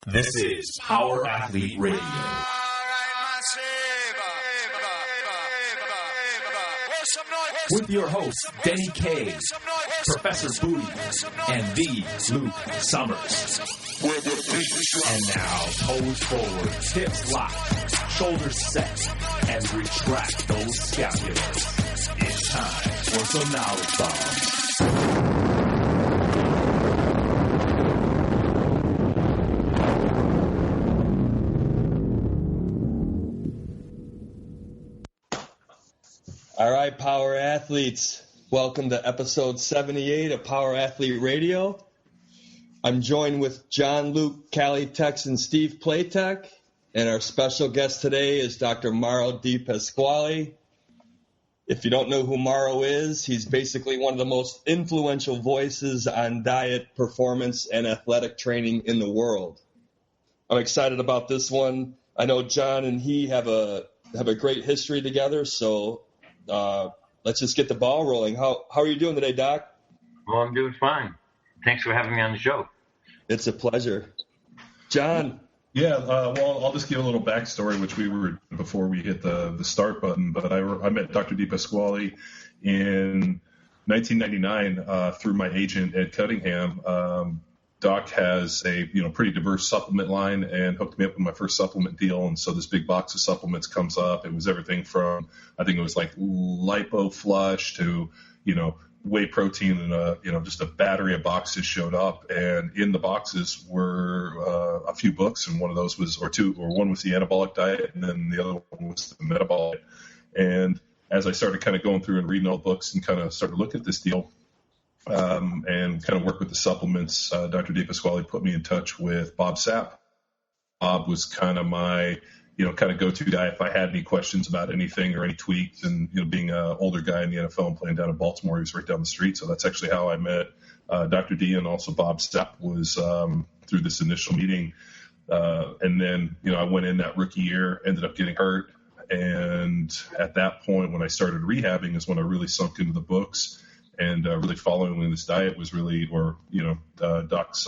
This is Power Athlete Radio. With your hosts, Denny K, Professor Booty, and the Luke Summers. And now, toes forward, hips locked, shoulders set, and retract those scapulars. It's time for some knowledge bombs. All right, Power Athletes, welcome to episode 78 of Power Athlete Radio. I'm joined with John, Luke, Callie, Tex, and Steve Playtech, and our special guest today is Dr. Mauro Di Pasquale. If you don't know who Mauro is, he's basically one of the most influential voices on diet, performance, and athletic training in the world. I'm excited about this one. I know John and he have a great history together, so let's just get the ball rolling. How are you doing today, Doc? Well, I'm doing fine. Thanks for having me on the show. It's a pleasure. John? Yeah, well, I'll just give a little backstory, which we were before we hit the start button. But I met Dr. Di Pasquale in 1999 through my agent, Ed Cunningham. Doc has a pretty diverse supplement line and hooked me up with my first supplement deal. And so this big box of supplements comes up. It was everything from, I think it was like Lipo Flush to, whey protein, and just a battery of boxes showed up. And in the boxes were a few books, and one of those was, one was the anabolic diet, and then the other one was the metabolic. And as I started kind of going through and reading all the books and kind of started to look at this deal, and kind of work with the supplements, Dr. Di Pasquale put me in touch with Bob Sapp. Bob was kind of my, kind of go-to guy if I had any questions about anything or any tweaks. And, being an older guy in the NFL and playing down in Baltimore, he was right down the street. So that's actually how I met Dr. D, and also Bob Sapp was through this initial meeting. And then, I went in that rookie year, ended up getting hurt. And at that point, when I started rehabbing is when I really sunk into the books. And really following this diet was really, Doc's,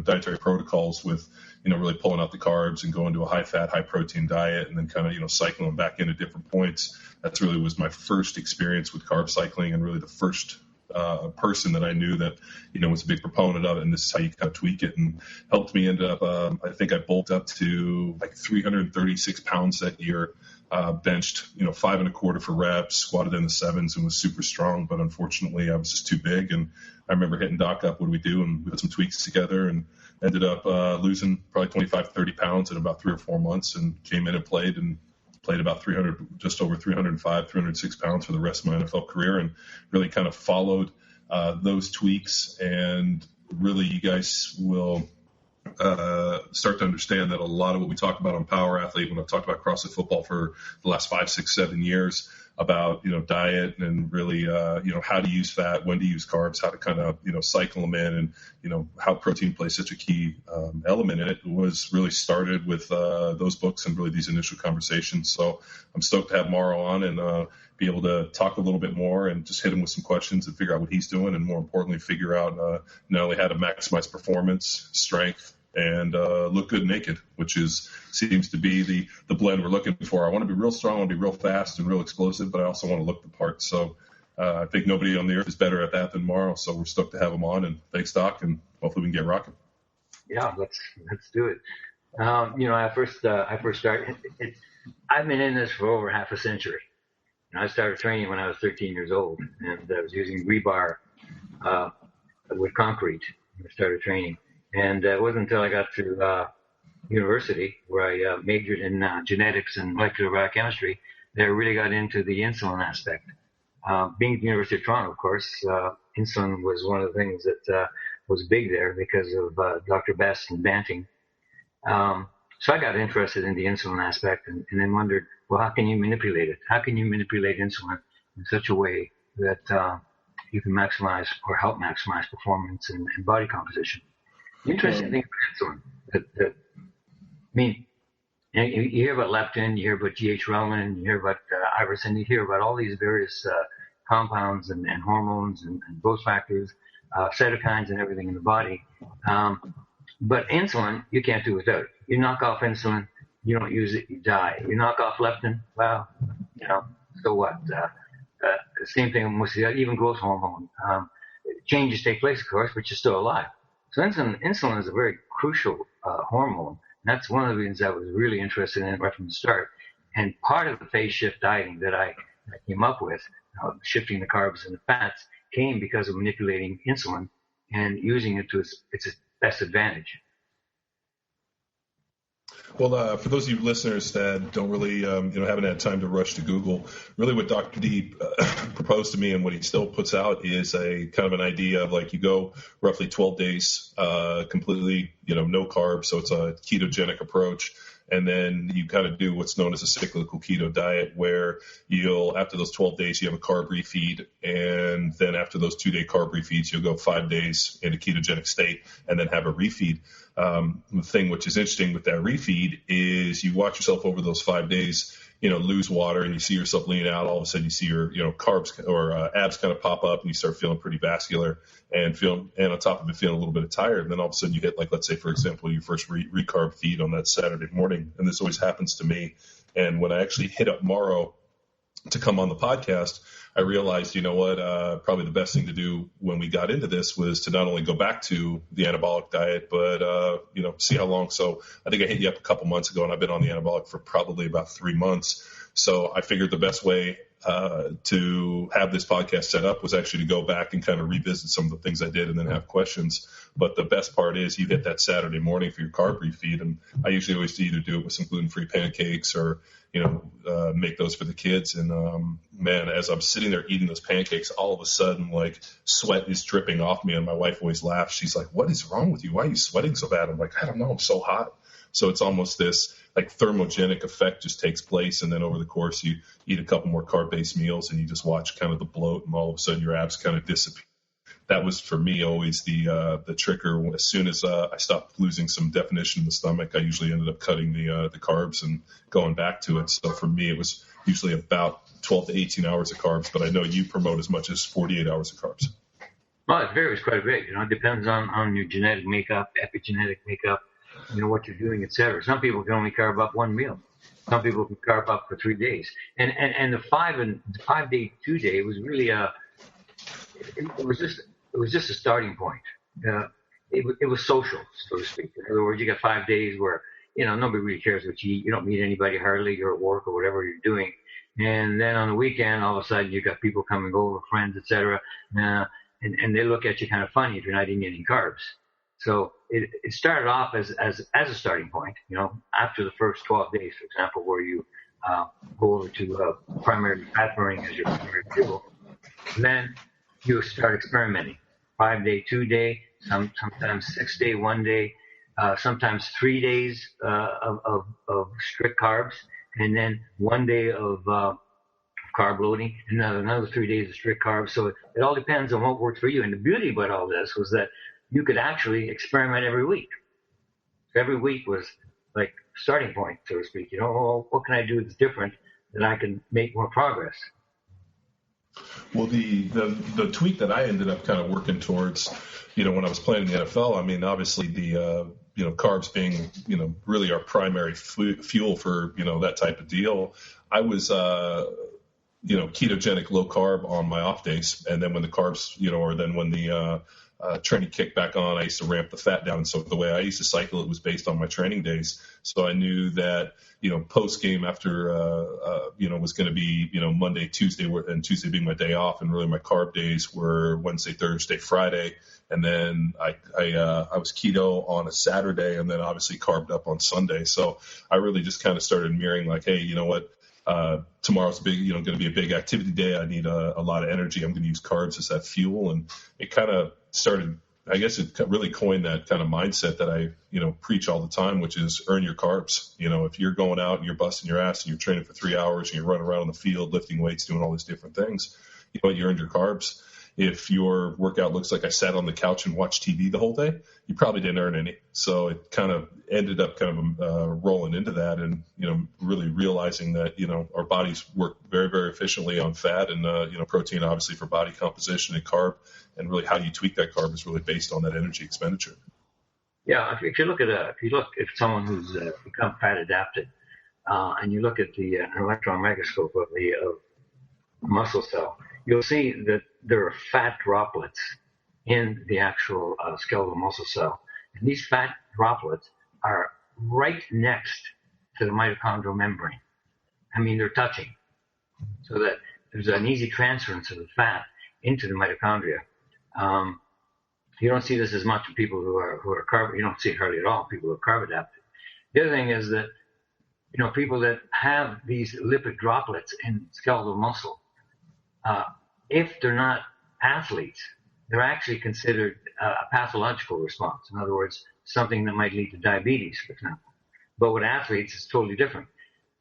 dietary protocols with, really pulling out the carbs and going to a high-fat, high-protein diet, and then kind of, cycling back in at different points. That's really was my first experience with carb cycling, and really the first person that I knew that, was a big proponent of it. And this is how you kind of tweak it, and helped me end up, I think I bulked up to like 336 pounds that year. Benched, 5 1/4 for reps, squatted in the 7s, and was super strong. But unfortunately, I was just too big. And I remember hitting Doc up, what do we do? And we put some tweaks together and ended up losing probably 25, 30 pounds in about 3 or 4 months, and came in and played about 300, just over 305, 306 pounds for the rest of my NFL career, and really kind of followed those tweaks. And really, you guys will start to understand that a lot of what we talk about on Power Athlete, when I've talked about CrossFit football for the last 5, 6, 7 years, about, diet and really, how to use fat, when to use carbs, how to kind of, cycle them in, and, how protein plays such a key element in it, was really started with those books and really these initial conversations. So I'm stoked to have Mauro on and be able to talk a little bit more and just hit him with some questions and figure out what he's doing, and more importantly, figure out not only how to maximize performance, strength, and look good naked, which seems to be the blend we're looking for. I want to be real strong, I want to be real fast and real explosive, but I also want to look the part. So I think nobody on the earth is better at that than Mauro. So we're stoked to have him on, and thanks, Doc, and hopefully we can get rocking. Yeah, let's do it. I first started. I've been in this for over half a century. I started training when I was 13 years old, and I was using rebar with concrete when I started training. And it wasn't until I got to university, where I majored in genetics and molecular biochemistry, that I really got into the insulin aspect. Being at the University of Toronto, of course, insulin was one of the things that was big there because of Dr. Best and Banting. So I got interested in the insulin aspect, and then wondered, well, how can you manipulate it? How can you manipulate insulin in such a way that you can maximize or help maximize performance and body composition? The interesting thing about insulin, you hear about leptin, you hear about GH-reelin, you hear about irisin, you hear about all these various compounds and hormones and growth factors, cytokines and everything in the body. But insulin, you can't do without it. You knock off insulin, you don't use it, you die. You knock off leptin, well, so what? Same thing with even growth hormone. Changes take place, of course, but you're still alive. So insulin is a very crucial hormone. And that's one of the reasons I was really interested in it right from the start. And part of the phase shift dieting that I came up with, shifting the carbs and the fats, came because of manipulating insulin and using it to its best advantage. Well, for those of you listeners that don't really, haven't had time to rush to Google, really what Dr. D proposed to me and what he still puts out is a kind of an idea of like you go roughly 12 days completely, no carbs. So it's a ketogenic approach. And then you kind of do what's known as a cyclical keto diet where after those 12 days, you have a carb refeed. And then after those 2-day carb refeeds, you'll go 5 days in a ketogenic state and then have a refeed. The thing which is interesting with that refeed is you watch yourself over those 5 days, lose water and you see yourself lean out. All of a sudden you see your, carbs or abs kind of pop up and you start feeling pretty vascular and on top of it feeling a little bit tired. And then all of a sudden you hit, like, let's say, for example, your first recarb feed on that Saturday morning. And this always happens to me. And when I actually hit up Mauro to come on the podcast, I realized, probably the best thing to do when we got into this was to not only go back to the anabolic diet, but, see how long. So I think I hit you up a couple months ago and I've been on the anabolic for probably about 3 months. So I figured the best way to have this podcast set up was actually to go back and kind of revisit some of the things I did and then have questions. But the best part is you hit that Saturday morning for your carb refeed. And I usually always either do it with some gluten-free pancakes or, make those for the kids. And, man, as I'm sitting there eating those pancakes, all of a sudden, like, sweat is dripping off me. And my wife always laughs. She's like, what is wrong with you? Why are you sweating so bad? I'm like, I don't know. I'm so hot. So it's almost this like thermogenic effect just takes place. And then over the course, you eat a couple more carb-based meals and you just watch kind of the bloat and all of a sudden your abs kind of disappear. That was for me always the trigger. As soon as I stopped losing some definition in the stomach, I usually ended up cutting the carbs and going back to it. So for me, it was usually about 12 to 18 hours of carbs, but I know you promote as much as 48 hours of carbs. Well, it varies quite a bit. It depends on your genetic makeup, epigenetic makeup, what you're doing, et cetera. Some people can only carb up one meal. Some people can carb up for 3 days. And the 5-day, 2-day was really it was just a starting point. It was social, so to speak. In other words, you got 5 days where, nobody really cares what you eat. You don't meet anybody hardly. You're at work or whatever you're doing. And then on the weekend, all of a sudden, you got people coming over, friends, et cetera. And they look at you kind of funny if you're not eating any carbs. So it started off as a starting point, after the first 12 days, for example, where you go over to primary fat burning as your primary fuel. And then you start experimenting. 5-day, 2-day, sometimes 6-day, 1 day, sometimes 3 days of strict carbs, and then 1 day of carb loading, and another 3 days of strict carbs. So it all depends on what worked for you. And the beauty about all this was that you could actually experiment every week. Every week was like starting point, so to speak. What can I do that's different that I can make more progress? Well, the tweak that I ended up kind of working towards, when I was playing in the NFL, I mean, obviously the, carbs being, really our primary fuel for, that type of deal. I was, ketogenic low carb on my off days. And then when the carbs, or then when the training kicked back on, I used to ramp the fat down. So the way I used to cycle it was based on my training days. So I knew that, post game after, was going to be, Monday, Tuesday, and Tuesday being my day off. And really my carb days were Wednesday, Thursday, Friday. And then I was keto on a Saturday and then obviously carved up on Sunday. So I really just kind of started mirroring like, hey, you know what? Tomorrow's going to be a big activity day. I need a lot of energy. I'm going to use carbs as that fuel. And it kind of started, I guess it really coined that kind of mindset that I, preach all the time, which is earn your carbs. If you're going out and you're busting your ass and you're training for 3 hours and you're running around on the field, lifting weights, doing all these different things, you earned your carbs. If your workout looks like I sat on the couch and watched TV the whole day, you probably didn't earn any. So it kind of ended up kind of rolling into that and, really realizing that, our bodies work very, very efficiently on fat and, protein, obviously for body composition and carb. And really how you tweak that carb is really based on that energy expenditure. Yeah, if you look at someone who's become fat adapted, and you look at the electron microscope of the muscle cell, you'll see that there are fat droplets in the actual skeletal muscle cell, and these fat droplets are right next to the mitochondrial membrane. I mean, they're touching, so that there's an easy transference of the fat into the mitochondria. You don't see this as much in people who are carb. You don't see it hardly at all. People who are carb adapted. The other thing is that, you know, people that have these lipid droplets in skeletal muscle, if they're not athletes, they're actually considered a pathological response. In other words, something that might lead to diabetes, for example. But with athletes, it's totally different.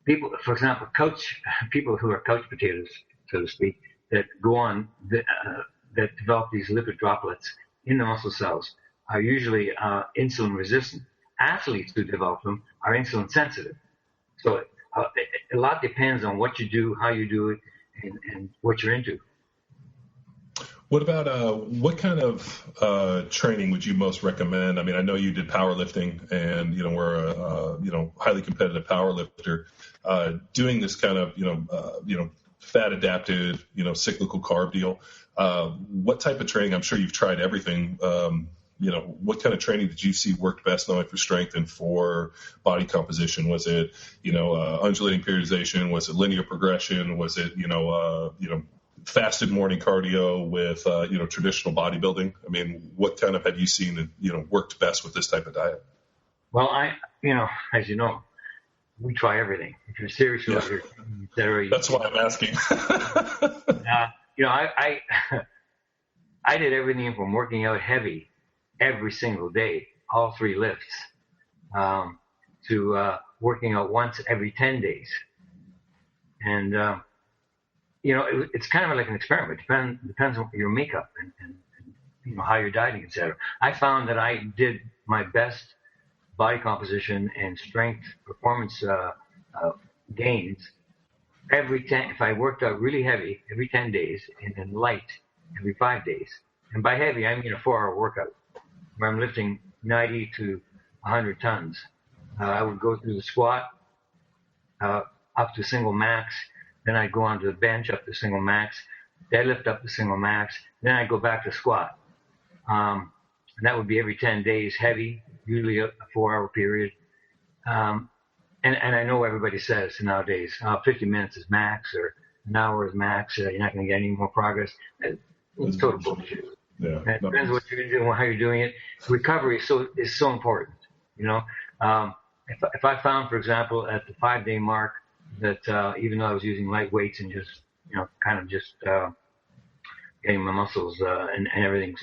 People, for example, people who are couch potatoes, so to speak, that go on that develop these lipid droplets in the muscle cells are usually insulin resistant. Athletes who develop them are insulin sensitive. So a lot depends on what you do, how you do it, and what you're into. What about what kind of training would you most recommend? I mean, I know you did powerlifting, and you know we're a highly competitive powerlifter. Doing this kind of fat adapted cyclical carb deal. What type of training? I'm sure you've tried everything. What kind of training did you see worked best, not only for strength and for body composition? Was it undulating periodization? Was it linear progression? Was it fasted morning cardio with traditional bodybuilding? I mean, what kind of have you seen that worked best with this type of diet? Well, as you know, we try everything. If you're serious about your steroids, that's why I'm asking. I did everything from working out heavy every single day, all 3 lifts, to working out once every 10 days. And it's kind of like an experiment. Depends on your makeup and how you're dieting, etc. I found that I did my best body composition and strength performance gains if I worked out really heavy every 10 days and then light every 5 days. And by heavy, I mean a 4-hour workout where I'm lifting 90 to 100 tons. I would go through the squat up to single max. Then I'd go onto the bench up to single max, deadlift up to single max. Then I'd go back to squat. And that would be every 10 days, heavy, usually a 4-hour period. And I know everybody says nowadays, 50 minutes is max or an hour is max. You're not going to get any more progress. It's total bullshit. Yeah, it depends what you're doing, how you're doing it. Recovery is so important. If I found, for example, at the 5-day mark that even though I was using light weights and just getting my muscles and everything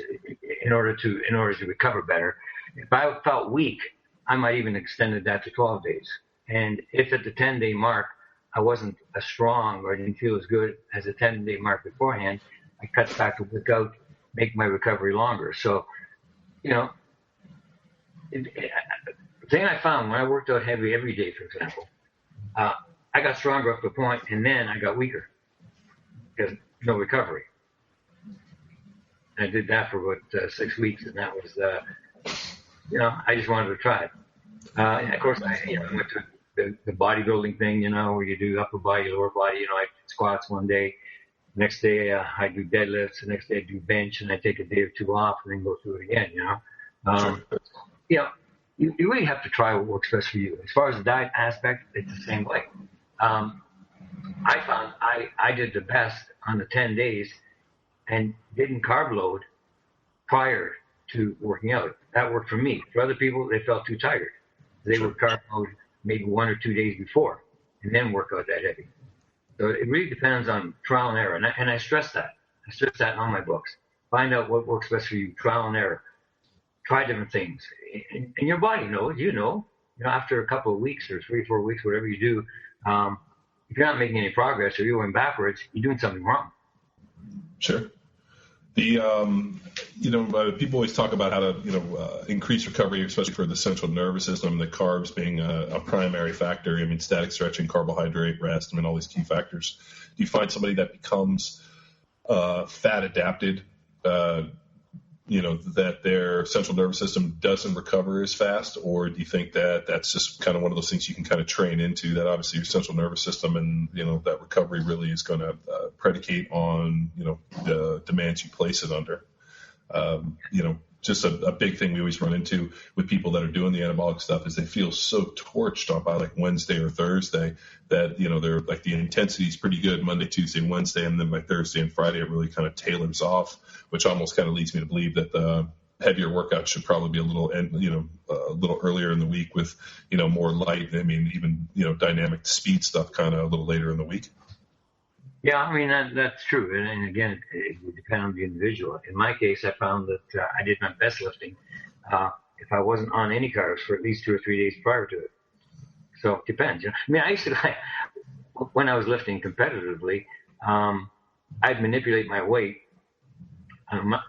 in order to recover better, if I felt weak, I might even extended that to 12 days. And if at the 10-day mark I wasn't as strong or didn't feel as good as the 10-day mark beforehand, I cut back the workout, make my recovery longer. So, the thing I found when I worked out heavy every day, for example, I got stronger up to a point, and then I got weaker because no recovery. I did that for about 6 weeks, and that was, I just wanted to try it. And of course, I went to the bodybuilding thing, where you do upper body, lower body. I did squats one day. Next day, I do deadlifts. The next day, I do bench, and I take a day or 2 off, and then go through it again. Sure. You really have to try what works best for you. As far as the diet aspect, it's the same way. I found I did the best on the 10 days and didn't carb load prior to working out. That worked for me. For other people, they felt too tired. They would carb load maybe 1 or 2 days before and then work out that heavy. So it really depends on trial and error. And I stress that. I stress that on my books. Find out what works best for you, trial and error. Try different things. And your body knows, after a couple of weeks or 3 or 4 weeks, whatever you do, if you're not making any progress or you're going backwards, you're doing something wrong. Sure. People always talk about how to, increase recovery, especially for the central nervous system, the carbs being a primary factor. I mean, static stretching, carbohydrate, rest, all these key factors. Do you find somebody that becomes fat adapted, that their central nervous system doesn't recover as fast, or do you think that that's just kind of one of those things you can kind of train into, that obviously your central nervous system and, that recovery really is going to predicate on, the demands you place it under? Just a big thing we always run into with people that are doing the anabolic stuff is they feel so torched by like Wednesday or Thursday that, they're like the intensity is pretty good Monday, Tuesday, Wednesday, and then by Thursday and Friday it really kind of tailors off, which almost kind of leads me to believe that the heavier workout should probably be a little earlier in the week with, more light. I mean, even, dynamic speed stuff kind of a little later in the week. Yeah, I mean, that's true. And again, it would depend on the individual. In my case, I found that I did my best lifting if I wasn't on any carbs for at least 2 or 3 days prior to it. So it depends. I mean, I used to, when I was lifting competitively, I'd manipulate my weight.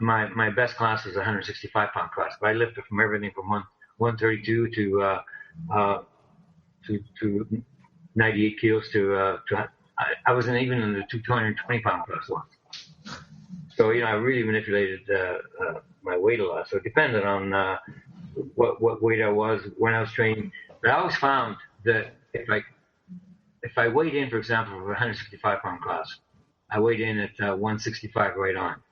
My best class was a 165-pound class, but I lifted from everything from 132 to 98 kilos to I wasn't even in the 220-pound class once. So, I really manipulated my weight a lot. So it depended on what weight I was when I was training. But I always found that if I weighed in, for example, for a 165-pound class, I weighed in at 165 right on.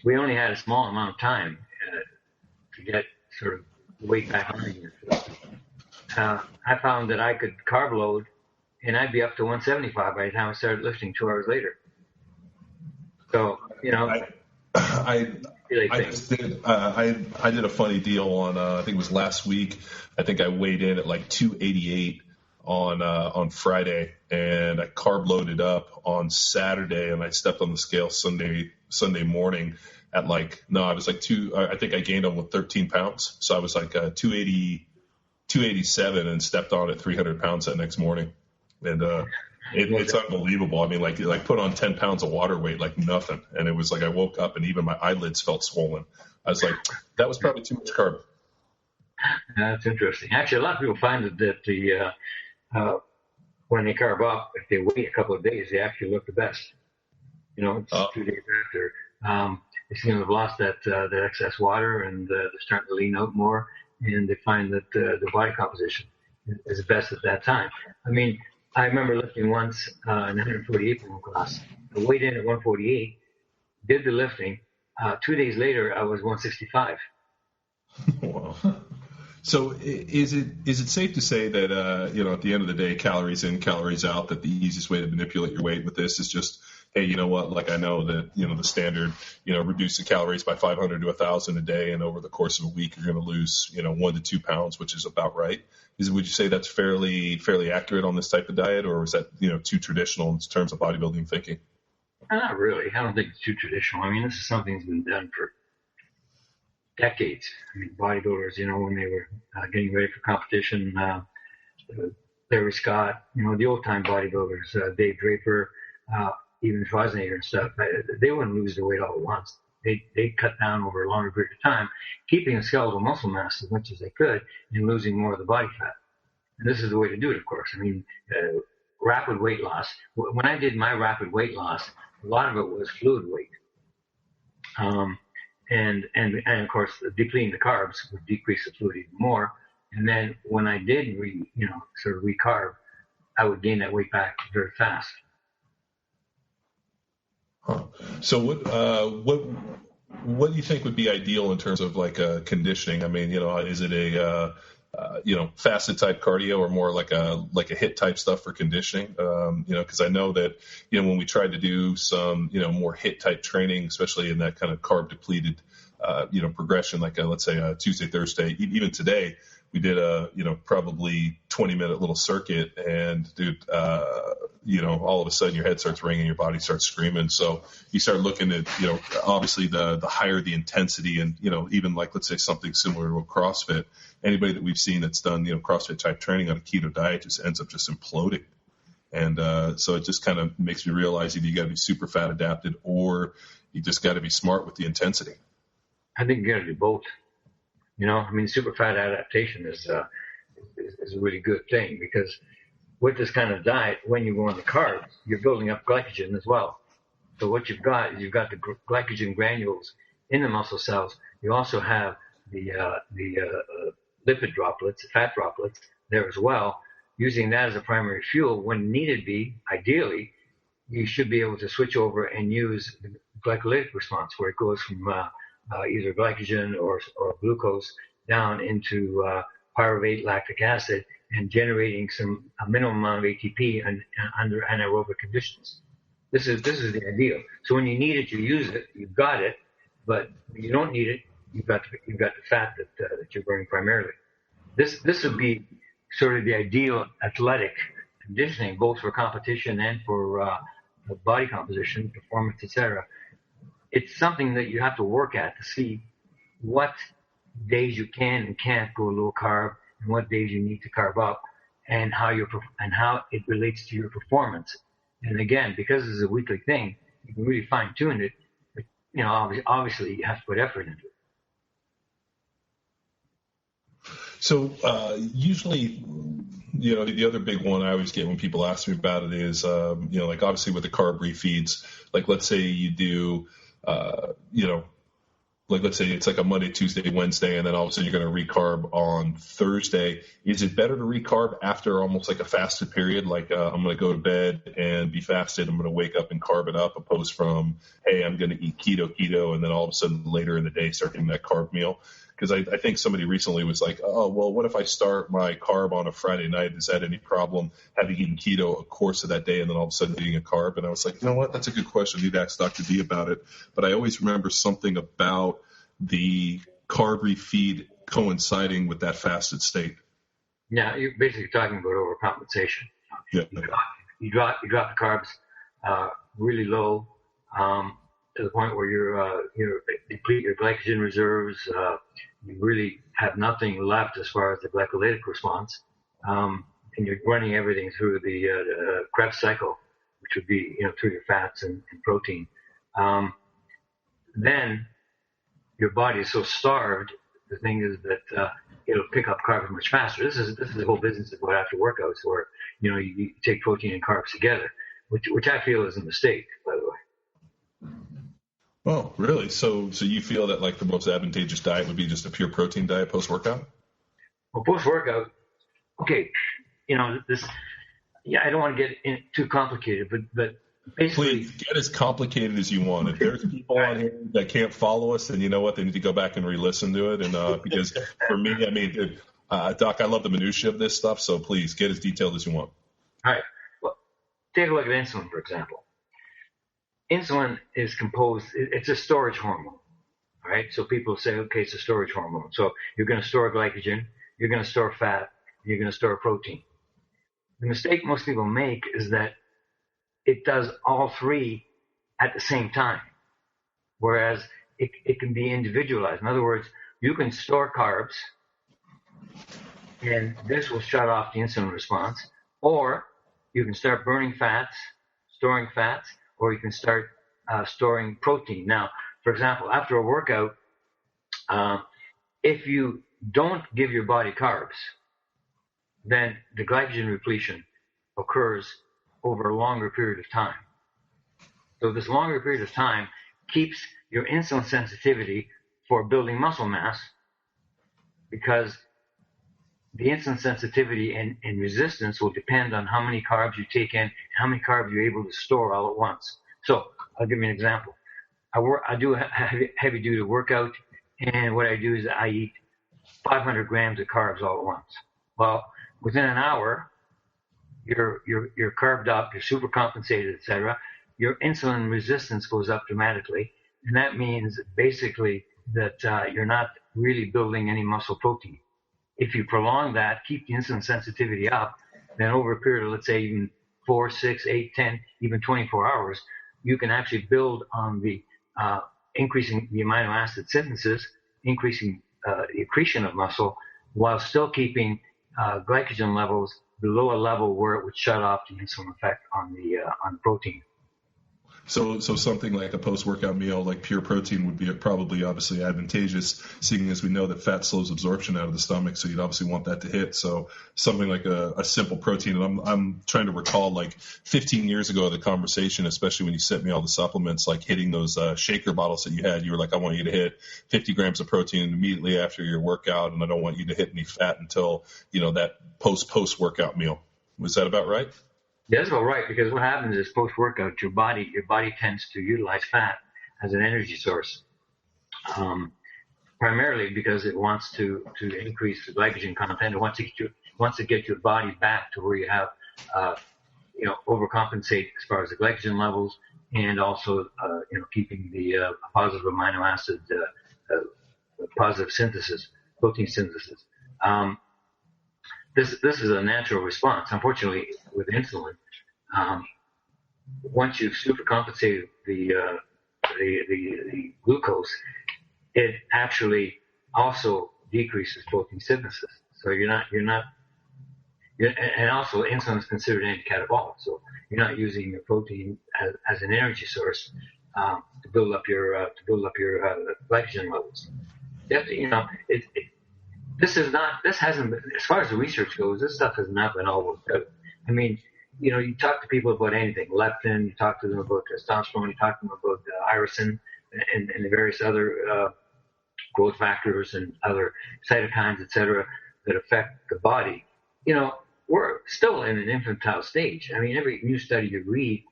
We only had a small amount of time to get sort of weight back on again. I found that I could carb load, and I'd be up to 175 by the time I started lifting 2 hours later. So, I did a funny deal on, I think it was last week. I think I weighed in at like 288 on Friday, and I carb loaded up on Saturday, and I stepped on the scale Sunday morning at I was like I think I gained almost 13 pounds. So I was like 287 and stepped on at 300 pounds that next morning. And it's unbelievable. I mean, like put on 10 pounds of water weight like nothing. And it was like I woke up and even my eyelids felt swollen. I was like, that was probably too much carb. That's interesting. Actually, a lot of people find that when they carb up, if they wait a couple of days, they actually look the best. It's 2 days after. They seem to have lost that excess water, and they're starting to lean out more, and they find that the body composition is best at that time. I mean, I remember lifting once in 148-pound class. I weighed in at 148, did the lifting. 2 days later, I was 165. Wow. So is it safe to say that, at the end of the day, calories in, calories out, that the easiest way to manipulate your weight with this is just, hey, you know what, like I know that, the standard, reduce the calories by 500 to 1,000 a day, and over the course of a week, you're going to lose, 1 to 2 pounds, which is about right. Would you say that's fairly accurate on this type of diet, or is that, too traditional in terms of bodybuilding thinking? Not really. I don't think it's too traditional. I mean, this is something that's been done for decades. I mean, bodybuilders, when they were getting ready for competition, Larry Scott, the old-time bodybuilders, Dave Draper, even Schwarzenegger and stuff, they wouldn't lose their weight all at once. They'd cut down over a longer period of time, keeping the skeletal muscle mass as much as they could and losing more of the body fat. And this is the way to do it, of course. I mean, rapid weight loss. When I did my rapid weight loss, a lot of it was fluid weight. And of course, depleting the carbs would decrease the fluid even more. And then when I did sort of recarb, I would gain that weight back very fast. Huh. So what do you think would be ideal in terms of like conditioning? I mean, is it a fasted type cardio or more like a HIIT type stuff for conditioning? Because I know that when we tried to do some more HIIT type training, especially in that kind of carb depleted progression, like let's say Tuesday, Thursday, even today, we did a probably 20-minute little circuit, and dude, all of a sudden your head starts ringing, your body starts screaming. So you start looking at obviously the higher the intensity, and even like let's say something similar to a CrossFit. Anybody that we've seen that's done CrossFit type training on a keto diet just ends up just imploding. And so it just kind of makes me realize either you got to be super fat adapted or you just got to be smart with the intensity. I think you got to do both. Super fat adaptation is a really good thing, because with this kind of diet, when you go on the carbs, you're building up glycogen as well. So what you've got is the glycogen granules in the muscle cells, you also have the lipid droplets, the fat droplets there as well. Using that as a primary fuel, when needed be, ideally, you should be able to switch over and use the glycolytic response, where it goes from either glycogen or glucose down into pyruvate lactic acid and generating a minimum amount of ATP under anaerobic conditions. This is the ideal. So when you need it, you use it. You've got it. But when you don't need it, you've got the fat that you're burning primarily. This would be sort of the ideal athletic conditioning, both for competition and for body composition, performance, etc. It's something that you have to work at to see what days you can and can't go low carb, and what days you need to carb up, and how it relates to your performance. And again, because this is a weekly thing, you can really fine tune it. But, obviously you have to put effort into it. So usually, the other big one I always get when people ask me about it is, like obviously with the carb refeeds, like let's say you do, like let's say it's like a Monday, Tuesday, Wednesday, and then all of a sudden you're going to recarb on Thursday. Is it better to recarb after almost like a fasted period? Like I'm going to go to bed and be fasted. I'm going to wake up and carb it up, opposed from, hey, I'm going to eat keto, and then all of a sudden later in the day start getting that carb meal. Because I think somebody recently was like, oh, well, what if I start my carb on a Friday night? Is that any problem having eaten keto a course of that day and then all of a sudden eating a carb? And I was like, you know what? That's a good question. I need to ask Dr. D about it. But I always remember something about the carb refeed coinciding with that fasted state. Yeah, you're basically talking about overcompensation. Yeah. You drop the carbs really low to the point where you deplete your glycogen reserves. You really have nothing left as far as the glycolytic response, and you're running everything through the Krebs cycle, which would be through your fats and protein. Then your body is so starved. The thing is that it'll pick up carbs much faster. This is the whole business of what after workouts, where you take protein and carbs together, which I feel is a mistake, by the way. Oh, really? So you feel that like the most advantageous diet would be just a pure protein diet post-workout? Well, post-workout, okay, this. Yeah, I don't want to get too complicated, but basically, please get as complicated as you want. If there's people on here that can't follow us, then you know what? They need to go back and re-listen to it. And because for me, Doc, I love the minutia of this stuff. So please get as detailed as you want. All right. Well, take a look at insulin, for example. Insulin is composed, it's a storage hormone, all right? So people say, okay, it's a storage hormone. So you're going to store glycogen, you're going to store fat, you're going to store protein. The mistake most people make is that it does all three at the same time, whereas it can be individualized. In other words, you can store carbs, and this will shut off the insulin response, or you can start burning fats, storing fats, or you can start storing protein. Now, for example, after a workout, if you don't give your body carbs, then the glycogen repletion occurs over a longer period of time. So this longer period of time keeps your insulin sensitivity for building muscle mass, because the insulin sensitivity and resistance will depend on how many carbs you take in and how many carbs you're able to store all at once. So I'll give you an example. I do a heavy-duty workout, and what I do is I eat 500 grams of carbs all at once. Well, within an hour, you're carved up, you're super compensated, etc. Your insulin resistance goes up dramatically, and that means basically that you're not really building any muscle protein. If you prolong that, keep the insulin sensitivity up, then over a period of, let's say, even 4, 6, 8, 10, even 24 hours, you can actually build on the increasing the amino acid synthesis, increasing the accretion of muscle, while still keeping glycogen levels below a level where it would shut off the insulin effect on the protein. So something like a post-workout meal, like pure protein, would be probably obviously advantageous, seeing as we know that fat slows absorption out of the stomach. So you'd obviously want that to hit. So something like a simple protein. And I'm trying to recall, like 15 years ago, the conversation, especially when you sent me all the supplements, like hitting those shaker bottles that you had. You were like, I want you to hit 50 grams of protein immediately after your workout, and I don't want you to hit any fat until that post-workout meal. Was that about right? Yeah, that's about right, because what happens is post-workout, your body tends to utilize fat as an energy source, primarily because it wants to increase the glycogen content. It wants to get your body back to where you have, overcompensate as far as the glycogen levels, and also, keeping the positive amino acid, positive synthesis, protein synthesis. This is a natural response. Unfortunately, with insulin, once you've supercompensated the glucose, it actually also decreases protein synthesis. So and also insulin is considered anti-catabolic. So you're not using your protein as an energy source to build up your glycogen levels. This hasn't been, as far as the research goes, this stuff has not been all worked out. I mean, you talk to people about anything, leptin, you talk to them about testosterone, you talk to them about irisin and the various other growth factors and other cytokines, etc., that affect the body. We're still in an infantile stage. I mean, every new study you read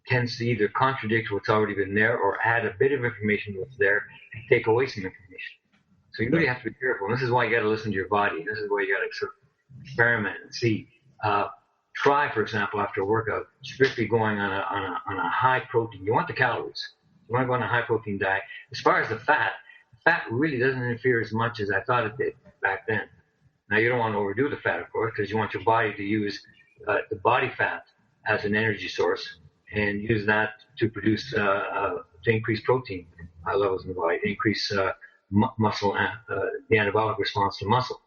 tends to either contradict what's already been there or add a bit of information to what's there and take away some information. So you really have to be careful. And this is why you got to listen to your body. This is why you got to sort of experiment and see. Try, for example, after a workout, strictly going on a high protein. You want the calories. You want to go on a high protein diet. As far as the fat really doesn't interfere as much as I thought it did back then. Now, you don't want to overdo the fat, of course, because you want your body to use the body fat as an energy source and use that to produce to increase protein levels in the body, increase muscle, the anabolic response to muscle.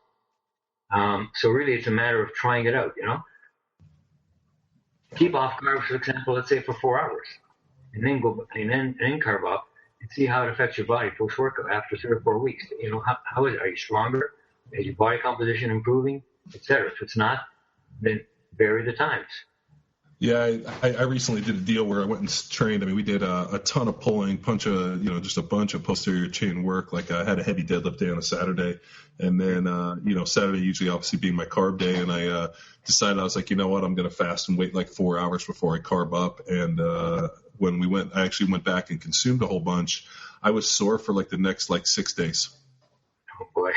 So really, it's a matter of trying it out. Keep off carbs, for example, let's say for 4 hours, and then then carb up and see how it affects your body post workout after 3 or 4 weeks. How is it? Are you stronger? Is your body composition improving, etc.? If it's not, then vary the times. Yeah, I recently did a deal where I went and trained. I mean, we did a ton of pulling, just a bunch of posterior chain work. Like I had a heavy deadlift day on a Saturday, and then Saturday usually obviously being my carb day, and I decided I was like, you know what, I'm going to fast and wait like 4 hours before I carb up. And when I actually went back and consumed a whole bunch. I was sore for like the next 6 days. Oh boy.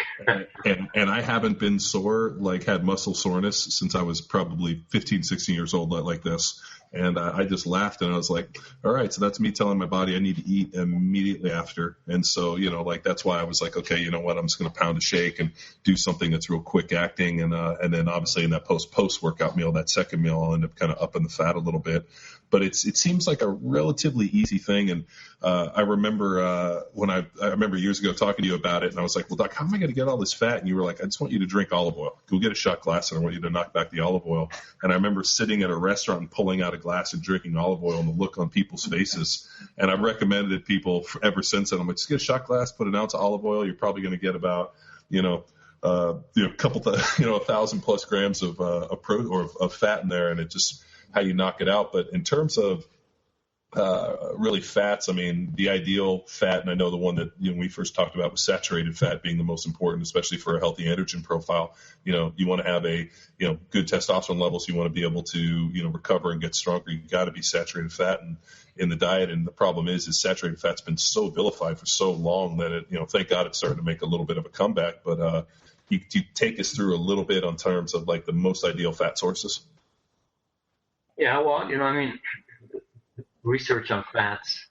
and I haven't been sore, had muscle soreness since I was probably 15, 16 years old like this. And I just laughed and I was like, all right, so that's me telling my body I need to eat immediately after. And so, that's why I was like, okay, you know what, I'm just going to pound a shake and do something that's real quick acting. And then obviously in that post workout meal, that second meal, I'll end up kind of upping the fat a little bit. But it seems like a relatively easy thing. And I remember I remember years ago talking to you about it, and I was like, well, Doc, how am I going to get all this fat? And you were like, I just want you to drink olive oil. Go get a shot glass, and I want you to knock back the olive oil. And I remember sitting at a restaurant and pulling out a glass and drinking olive oil, and the look on people's faces. And I've recommended it to people ever since then. I'm like, just get a shot glass, put an ounce of olive oil. You're probably going to get about, a couple, 1,000 plus grams of fat in there, and it just how you knock it out. But in terms of really fats, I mean, the ideal fat, and I know the one that we first talked about was saturated fat being the most important, especially for a healthy androgen profile. You want to have a good testosterone levels. You want to be able to recover and get stronger. You got to be saturated fat in the diet. And the problem is saturated fat's been so vilified for so long that it thank God it's starting to make a little bit of a comeback. But you take us through a little bit on terms of the most ideal fat sources. Yeah, well, research on fats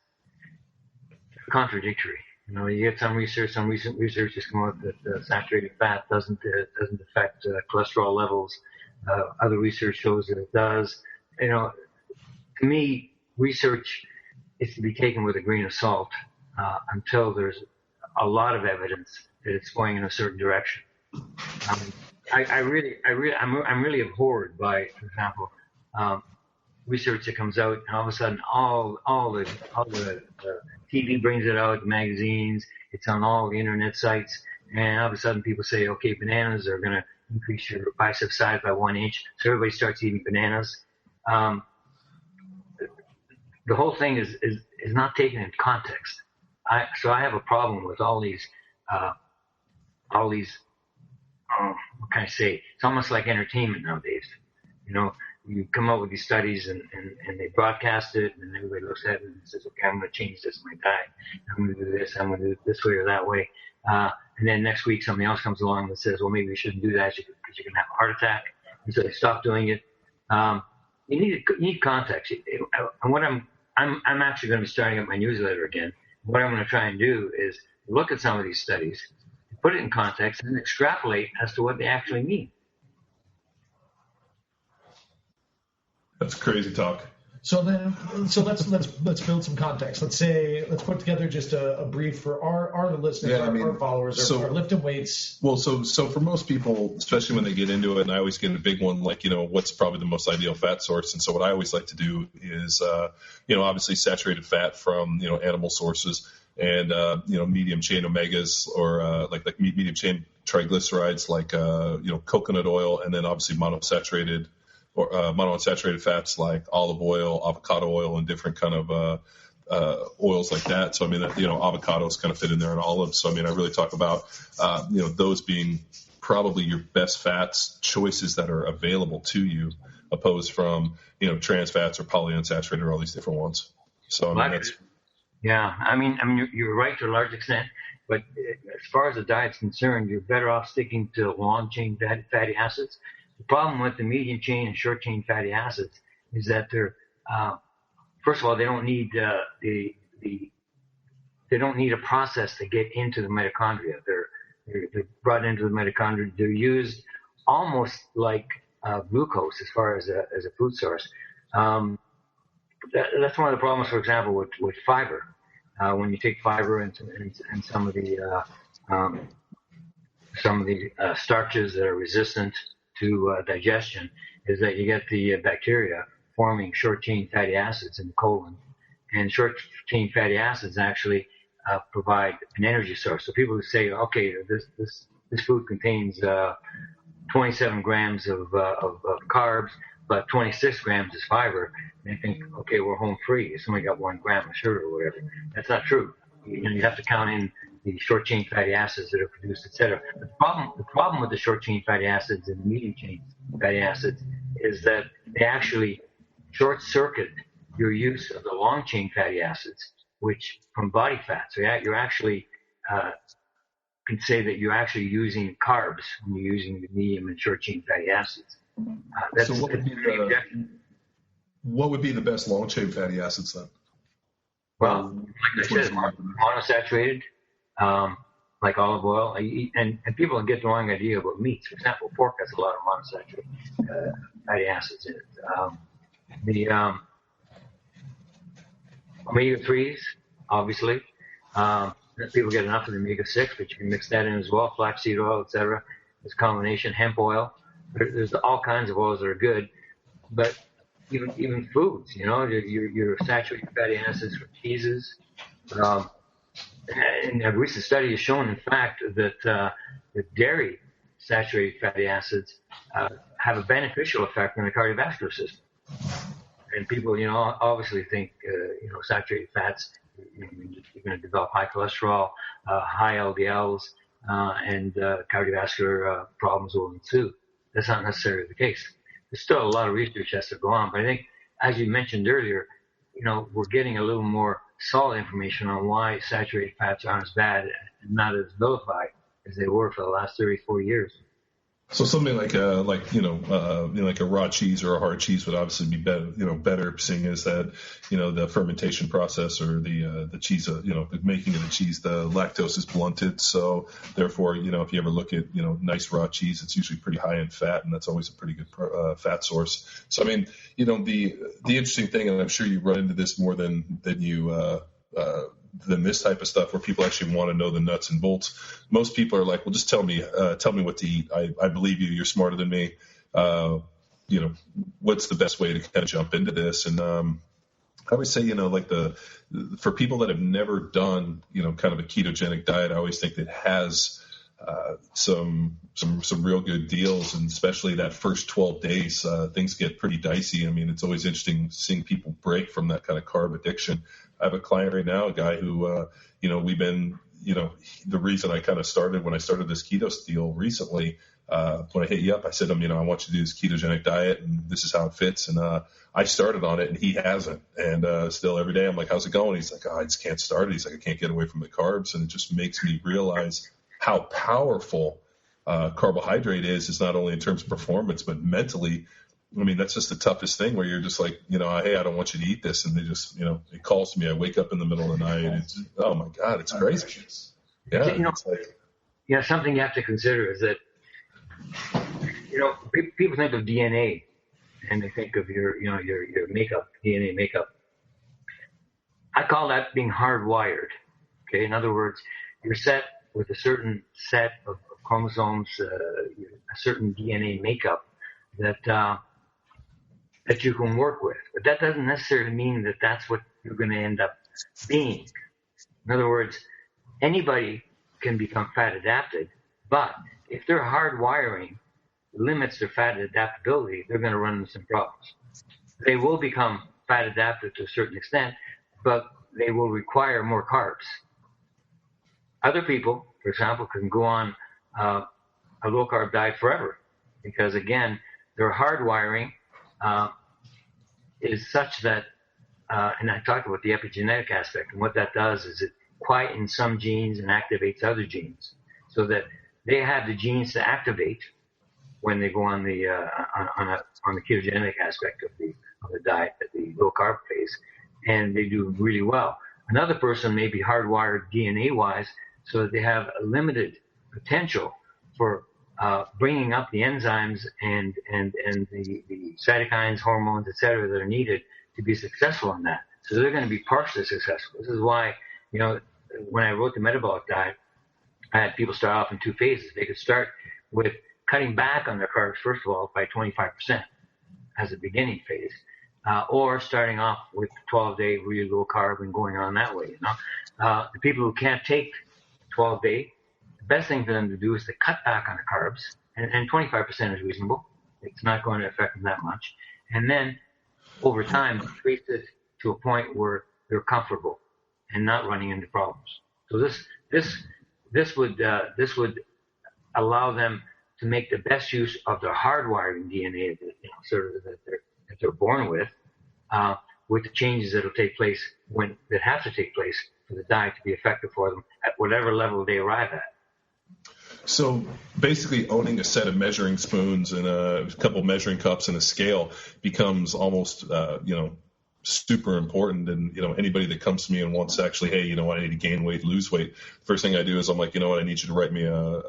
contradictory. You get some recent research has come out that saturated fat doesn't affect cholesterol levels. Other research shows that it does. To me, research is to be taken with a grain of salt until there's a lot of evidence that it's going in a certain direction. I'm really abhorred by, for example, research that comes out, and all of a sudden, all the TV brings it out, the magazines, it's on all the internet sites, and all of a sudden, people say, okay, bananas are going to increase your bicep size by 1 inch, so everybody starts eating bananas. The whole thing is not taken in context. So I have a problem with all these. What can I say? It's almost like entertainment nowadays. You come up with these studies and they broadcast it, and everybody looks at it and says, okay, I'm going to change this in my diet. I'm going to do this. I'm going to do it this way or that way. And then next week something else comes along that says, well, maybe you shouldn't do that because you're going to have a heart attack. And so they stop doing it. You need context. And what I'm actually going to be starting up my newsletter again. What I'm going to try and do is look at some of these studies, put it in context, and then extrapolate as to what they actually mean. That's crazy talk. So let's build some context. Let's put together just a brief for our listeners, our followers, our lifting weights. Well, so for most people, especially when they get into it, and I always get a big one, like, what's probably the most ideal fat source? And so what I always like to do is, obviously saturated fat from, animal sources and, medium chain omegas or, like medium chain triglycerides, like, coconut oil, and then obviously monounsaturated fats like olive oil, avocado oil, and different kind of oils like that. So, avocados kind of fit in there, and olives. So, I really talk about, those being probably your best fats choices that are available to you, opposed from, trans fats or polyunsaturated or all these different ones. So, you're right to a large extent. But as far as the diet's concerned, you're better off sticking to long-chain fatty acids. The problem with the medium chain and short chain fatty acids is that they're, first of all, they don't need they don't need a process to get into the mitochondria. They're brought into the mitochondria. They're used almost like glucose as far as a food source. That's one of the problems, for example, with fiber. When you take fiber and some of the starches that are resistant to digestion, is that you get the bacteria forming short-chain fatty acids in the colon, and short-chain fatty acids actually provide an energy source. So people who say, okay, this food contains 27 grams of carbs, but 26 grams is fiber, and they think, okay, we're home free. It's only got 1 gram of sugar or whatever. That's not true. You have to count in the short-chain fatty acids that are produced, etc. The problem with the short-chain fatty acids and the medium-chain fatty acids is that they actually short-circuit your use of the long-chain fatty acids, which from body fat. So you're actually can say that you're actually using carbs when you're using the medium and short-chain fatty acids. So what would be the best long-chain fatty acids then? Well, like I said, monounsaturated, like olive oil, and people get the wrong idea about meats. For example, pork has a lot of monounsaturated fatty acids in it. The omega-3s, obviously, people get enough of the omega-6, but you can mix that in as well. Flaxseed oil, etc. There's a combination. Hemp oil. There's all kinds of oils that are good, but even foods, your saturated fatty acids from cheeses. And a recent study has shown, in fact, that the dairy saturated fatty acids have a beneficial effect on the cardiovascular system. And people, obviously think, saturated fats, you're going to develop high cholesterol, high LDLs, and cardiovascular problems will ensue. That's not necessarily the case. There's still a lot of research has to go on, but I think, as you mentioned earlier, we're getting a little more solid information on why saturated fats aren't as bad and not as vilified as they were for the last 34 years. So something like a raw cheese or a hard cheese would obviously be better, seeing as that, the fermentation process or the cheese, the making of the cheese, the lactose is blunted. So therefore, if you ever look at, nice raw cheese, it's usually pretty high in fat, and that's always a pretty good fat source. So, the interesting thing, and I'm sure you run into this more than this type of stuff, where people actually want to know the nuts and bolts. Most people are like, well, just tell me what to eat. I believe you. You're smarter than me. what's the best way to kind of jump into this? And I always say, like for people that have never done, kind of a ketogenic diet, I always think it has some real good deals, and especially that first 12 days, things get pretty dicey. I mean, it's always interesting seeing people break from that kind of carb addiction. I have a client right now, a guy who, we've been, the reason I kind of started when I started this keto deal recently, when I hit you up, I said to him, I want you to do this ketogenic diet and this is how it fits. And, I started on it and he hasn't. And, still every day I'm like, how's it going? He's like, I just can't start it. He's like, I can't get away from the carbs. And it just makes me realize how powerful, carbohydrate is not only in terms of performance, but mentally. I mean, that's just the toughest thing where you're just like, hey, I don't want you to eat this. And they just, it calls me. I wake up in the middle of the night. And it's, oh my God, it's crazy. Yeah. It's like, something you have to consider is that, people think of DNA and they think of your makeup, DNA makeup. I call that being hardwired. Okay. In other words, you're set with a certain set of chromosomes, a certain DNA makeup that you can work with. But that doesn't necessarily mean that that's what you're going to end up being. In other words, anybody can become fat adapted, but if their hardwiring limits their fat adaptability, they're going to run into some problems. They will become fat adapted to a certain extent, but they will require more carbs. Other people, for example, can go on a low-carb diet forever because, again, their hardwiring is such that, and I talked about the epigenetic aspect, and what that does is it quietens some genes and activates other genes, so that they have the genes to activate when they go on the on the ketogenic aspect of the diet, at the low-carb phase, and they do really well. Another person may be hardwired DNA-wise, so that they have a limited potential for bringing up the enzymes and the cytokines, hormones, et cetera, that are needed to be successful in that. So they're going to be partially successful. This is why, when I wrote the metabolic diet, I had people start off in two phases. They could start with cutting back on their carbs, first of all, by 25% as a beginning phase, or starting off with 12-day really low carb and going on that way. The people who can't take 12-day, the best thing for them to do is to cut back on the carbs, and 25% is reasonable. It's not going to affect them that much. And then over time, increase it to a point where they're comfortable and not running into problems. So this would allow them to make the best use of their hardwiring DNA that they're born with the changes that will take place that have to take place for the diet to be effective for them at whatever level they arrive at. So basically owning a set of measuring spoons and a couple measuring cups and a scale becomes almost, super important. And, anybody that comes to me and wants to actually, hey, I need to gain weight, lose weight. First thing I do is I'm like, I need you to write me a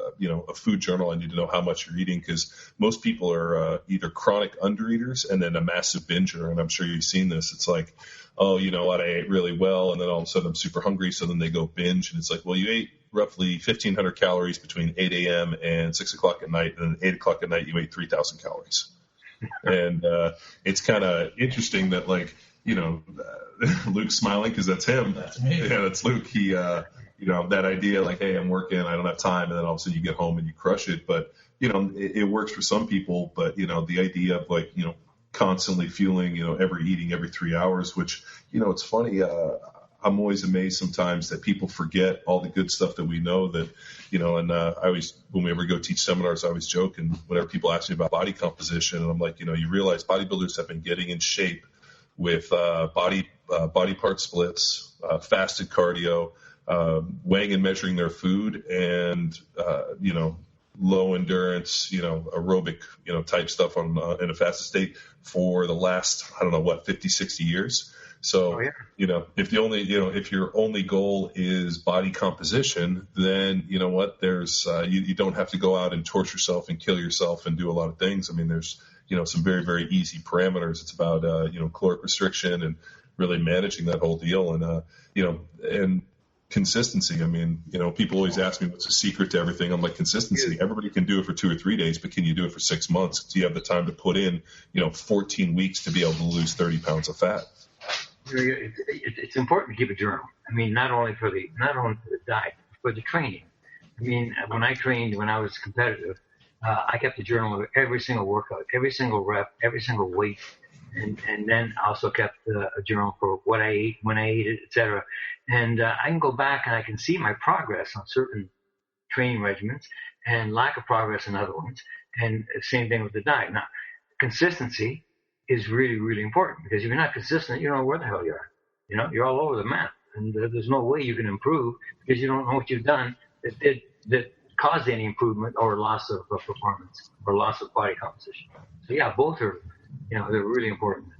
food journal. I need to know how much you're eating, because most people are either chronic undereaters and then a massive binger. And I'm sure you've seen this. It's like, oh, you know what? I ate really well. And then all of a sudden I'm super hungry. So then they go binge. And it's like, well, you ate roughly 1,500 calories between 8 a.m. and 6 o'clock at night. And then 8 o'clock at night, you ate 3,000 calories. And it's kind of interesting that, like, Luke's smiling because that's him. That's me. Yeah, that's Luke. He, that idea like, hey, I'm working, I don't have time. And then all of a sudden you get home and you crush it. But, it works for some people. But, the idea of like, constantly fueling, eating every 3 hours, which, it's funny. I'm always amazed sometimes that people forget all the good stuff that we know that, and I always, when we ever go teach seminars, I always joke, and whenever people ask me about body composition, and I'm like, you realize bodybuilders have been getting in shape with body part splits, fasted cardio, weighing and measuring their food, and low endurance, aerobic, type stuff on in a fasted state for the last 50, 60 years. So, if your only goal is body composition, then there's you don't have to go out and torture yourself and kill yourself and do a lot of things. I mean, there's some very, very easy parameters. It's about caloric restriction and really managing that whole deal. And and consistency. I mean, people always ask me what's the secret to everything. I'm like, consistency. Everybody can do it for 2 or 3 days, but can you do it for 6 months? Do you have the time to put in, 14 weeks to be able to lose 30 pounds of fat? It's important to keep a journal. I mean, not only for the diet, but for the training. I mean, when I trained, when I was competitive, I kept a journal of every single workout, every single rep, every single weight, and then I also kept a journal for what I ate, when I ate it, etc. And I can go back and I can see my progress on certain training regimens and lack of progress in other ones. And same thing with the diet. Now, consistency is really, really important, because if you're not consistent, you don't know where the hell you are. You're all over the map, and there's no way you can improve because you don't know what you've done that caused any improvement or loss of performance or loss of body composition. So yeah, both are, they're really important.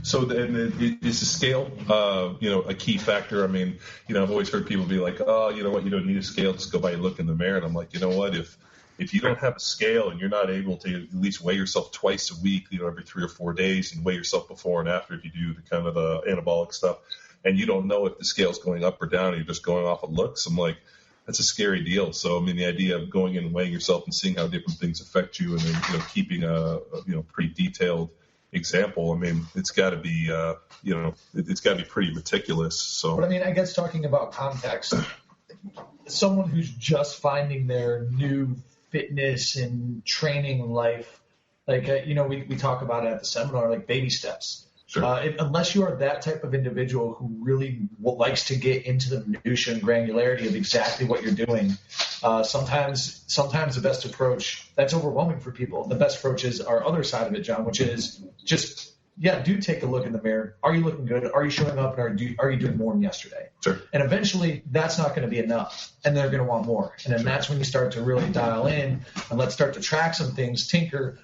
So is the scale, a key factor? I mean, I've always heard people be like, oh, you know what, you don't need a scale, just go by and look in the mirror. And I'm like, you know what, if you don't have a scale and you're not able to at least weigh yourself twice a week, every 3 or 4 days, and weigh yourself before and after if you do the kind of the anabolic stuff, and you don't know if the scale's going up or down, you're just going off of looks, I'm like, that's a scary deal. So, I mean, the idea of going in and weighing yourself and seeing how different things affect you, and then, keeping a pretty detailed example, I mean, it's got to be, it's got to be pretty meticulous. So, but I mean, I guess talking about context, someone who's just finding their new fitness and training life, like, we talk about it at the seminar, like baby steps. Sure. Unless you are that type of individual who really likes to get into the minutia and granularity of exactly what you're doing, sometimes the best approach, that's overwhelming for people. The best approach is our other side of it, John, which is just, do take a look in the mirror. Are you looking good? Are you showing up? And are you doing more than yesterday? Sure. And eventually that's not going to be enough, and they're going to want more. And then that's when you start to really dial in, and let's start to track some things, tinker,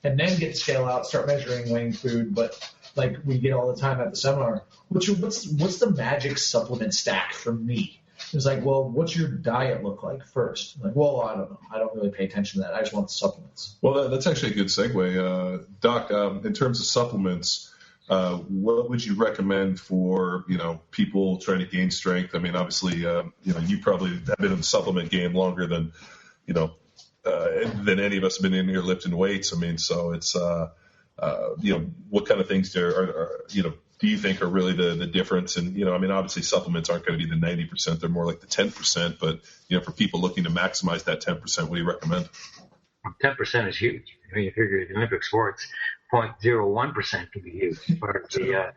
and then get the scale out, start measuring, weighing food. But like we get all the time at the seminar, what's the magic supplement stack for me? It's like, well, what's your diet look like first? I'm like, well, I don't know. I don't really pay attention to that. I just want the supplements. Well, that's actually a good segue. Doc, in terms of supplements, what would you recommend for, people trying to gain strength? I mean, obviously, you probably have been in the supplement game longer than any of us have been in here lifting weights. I mean, so it's, what kind of things do you think are really the difference? And, I mean, obviously supplements aren't going to be the 90%. They're more like the 10%. But, for people looking to maximize that 10%, what do you recommend? 10% is huge. I mean, you figure in Olympic sports, 0.01% can be huge. But the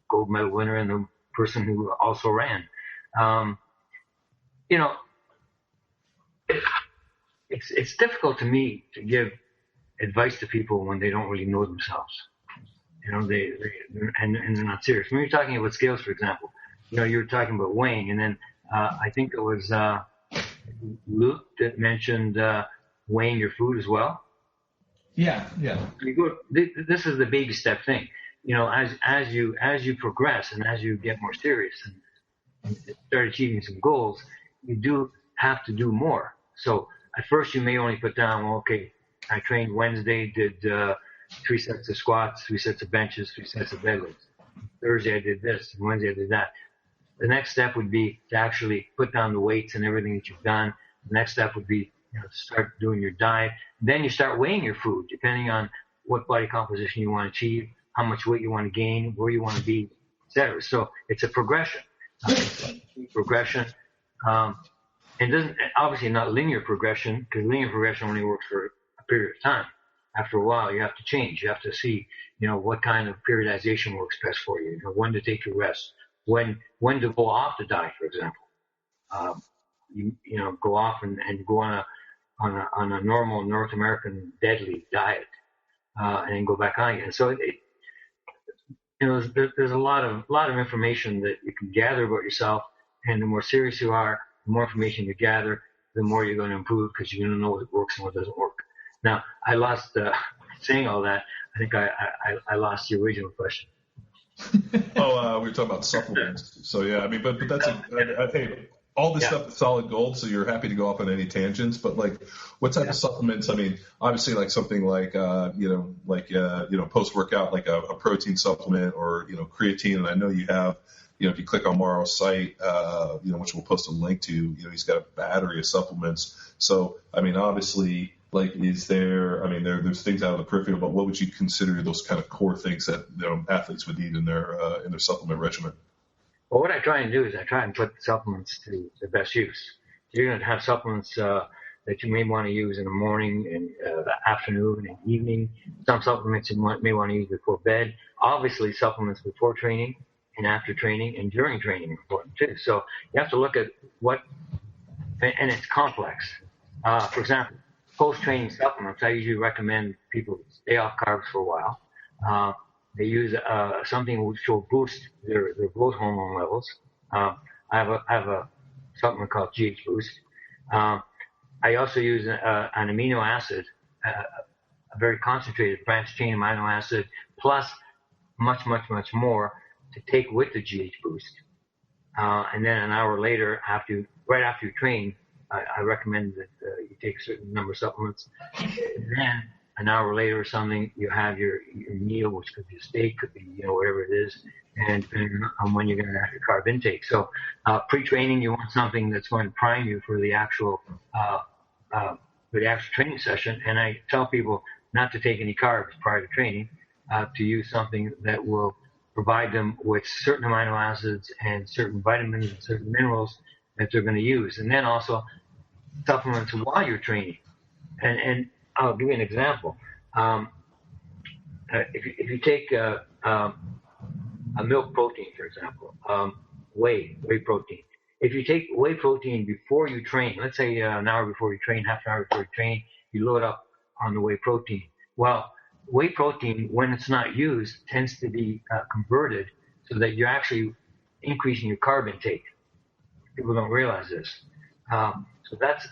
gold medal winner and the person who also ran. It's difficult to me to give advice to people when they don't really know themselves. And they're not serious. When you're talking about scales, for example, you were talking about weighing, and then I think it was Luke that mentioned weighing your food as well. Yeah. This is the baby step thing. As you progress and as you get more serious and start achieving some goals, you do have to do more. So at first you may only put down, well, okay, I trained Wednesday, did 3 sets of squats, 3 sets of benches, 3 sets of deadlifts. Thursday I did this, and Wednesday I did that. The next step would be to actually put down the weights and everything that you've done. The next step would be to start doing your diet. Then you start weighing your food, depending on what body composition you want to achieve, how much weight you want to gain, where you want to be, etc. So it's a progression. It doesn't, obviously not linear progression, because linear progression only works for a period of time. After a while, you have to change. You have to see, what kind of periodization works best for you. When to take your rest, when to go off the diet, for example. Go off and go on a normal North American deadly diet, and then go back on again. So there's a lot of information that you can gather about yourself, and the more serious you are, the more information you gather, the more you're going to improve, because you're going to know what works and what doesn't work. Now, I lost, saying all that, I think I lost the original question. We were talking about supplements. So, yeah, I mean, but that's, hey, all this stuff is solid gold, so you're happy to go off on any tangents, but like, what type of supplements? I mean, obviously like something like, post-workout, like a protein supplement or, creatine, and I know you have, if you click on Mauro's site, which we'll post a link to, he's got a battery of supplements. So, I mean, obviously, like, is there, I mean, there's things out of the peripheral, but what would you consider those kind of core things that athletes would need in their supplement regimen? Well, what I try and do is I try and put the supplements to the best use. So you're going to have supplements that you may want to use in the morning and the afternoon and evening. Some supplements you may want to use before bed. Obviously, supplements before training and after training and during training are important too. So you have to look at what, and it's complex. For example, post-training supplements, I usually recommend people stay off carbs for a while. They use something which will boost their growth hormone levels. I have a supplement called GH Boost. I also use an amino acid, a very concentrated branched chain amino acid, plus much more to take with the GH Boost. And then an hour later, right after you train, I recommend that you take a certain number of supplements. And then an hour later or something, you have your meal, which could be a steak, could be, whatever it is, and depending on when you're going to have your carb intake. So pre-training, you want something that's going to prime you for the actual training session. And I tell people not to take any carbs prior to training, to use something that will provide them with certain amino acids and certain vitamins and certain minerals that they're going to use. And then also supplements while you're training. And I'll give you an example. If you take a milk protein, for example, whey protein. If you take whey protein before you train, let's say an hour before you train, half an hour before you train, you load up on the whey protein. Well, whey protein, when it's not used, tends to be converted so that you're actually increasing your carb intake. People don't realize this. So that's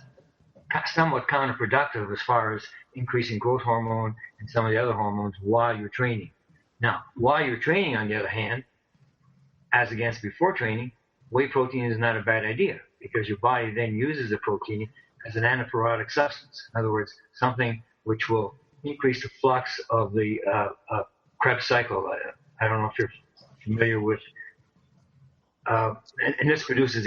somewhat counterproductive as far as increasing growth hormone and some of the other hormones while you're training. Now, while you're training, on the other hand, as against before training, whey protein is not a bad idea because your body then uses the protein as an anapyrotic substance. In other words, something which will increase the flux of the Krebs cycle. I don't know if you're familiar with, and this produces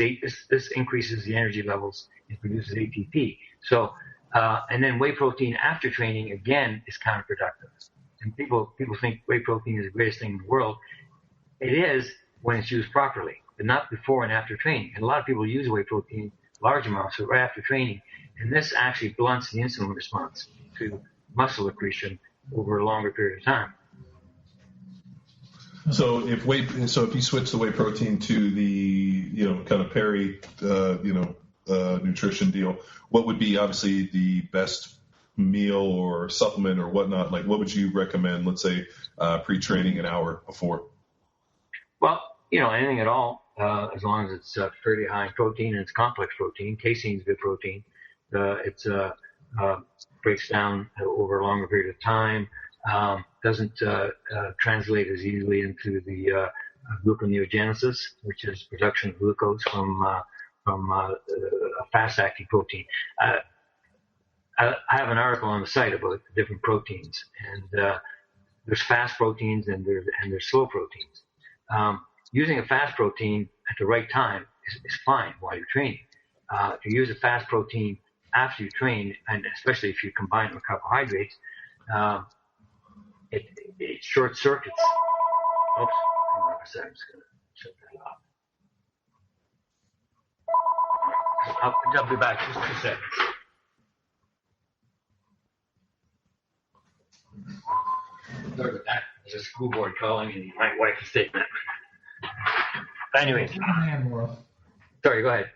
this increases the energy levels. It produces ATP. So, and then whey protein after training again is counterproductive. And people think whey protein is the greatest thing in the world. It is when it's used properly, but not before and after training. And a lot of people use whey protein large amounts right after training, and this actually blunts the insulin response to muscle accretion over a longer period of time. So if you switch the whey protein to the kind of peri nutrition deal, what would be obviously the best meal or supplement or whatnot? Like, what would you recommend? Let's say pre-training an hour before. Well, anything at all, as long as it's fairly high in protein and it's complex protein. Casein is good protein. It's breaks down over a longer period of time. Doesn't translate as easily into the gluconeogenesis, which is production of glucose from a fast-acting protein. I have an article on the site about the different proteins, and there's fast proteins and there's slow proteins. Using a fast protein at the right time is fine while you're training. If you use a fast protein after you train, and especially if you combine it with carbohydrates, it short circuits. Oops, hang on a second. I'm just going to shut that off. I'll be back just 2 seconds. Sorry about that. There's a school board calling, and my wife is taking that. Anyway. Man, Mauro. Sorry, go ahead.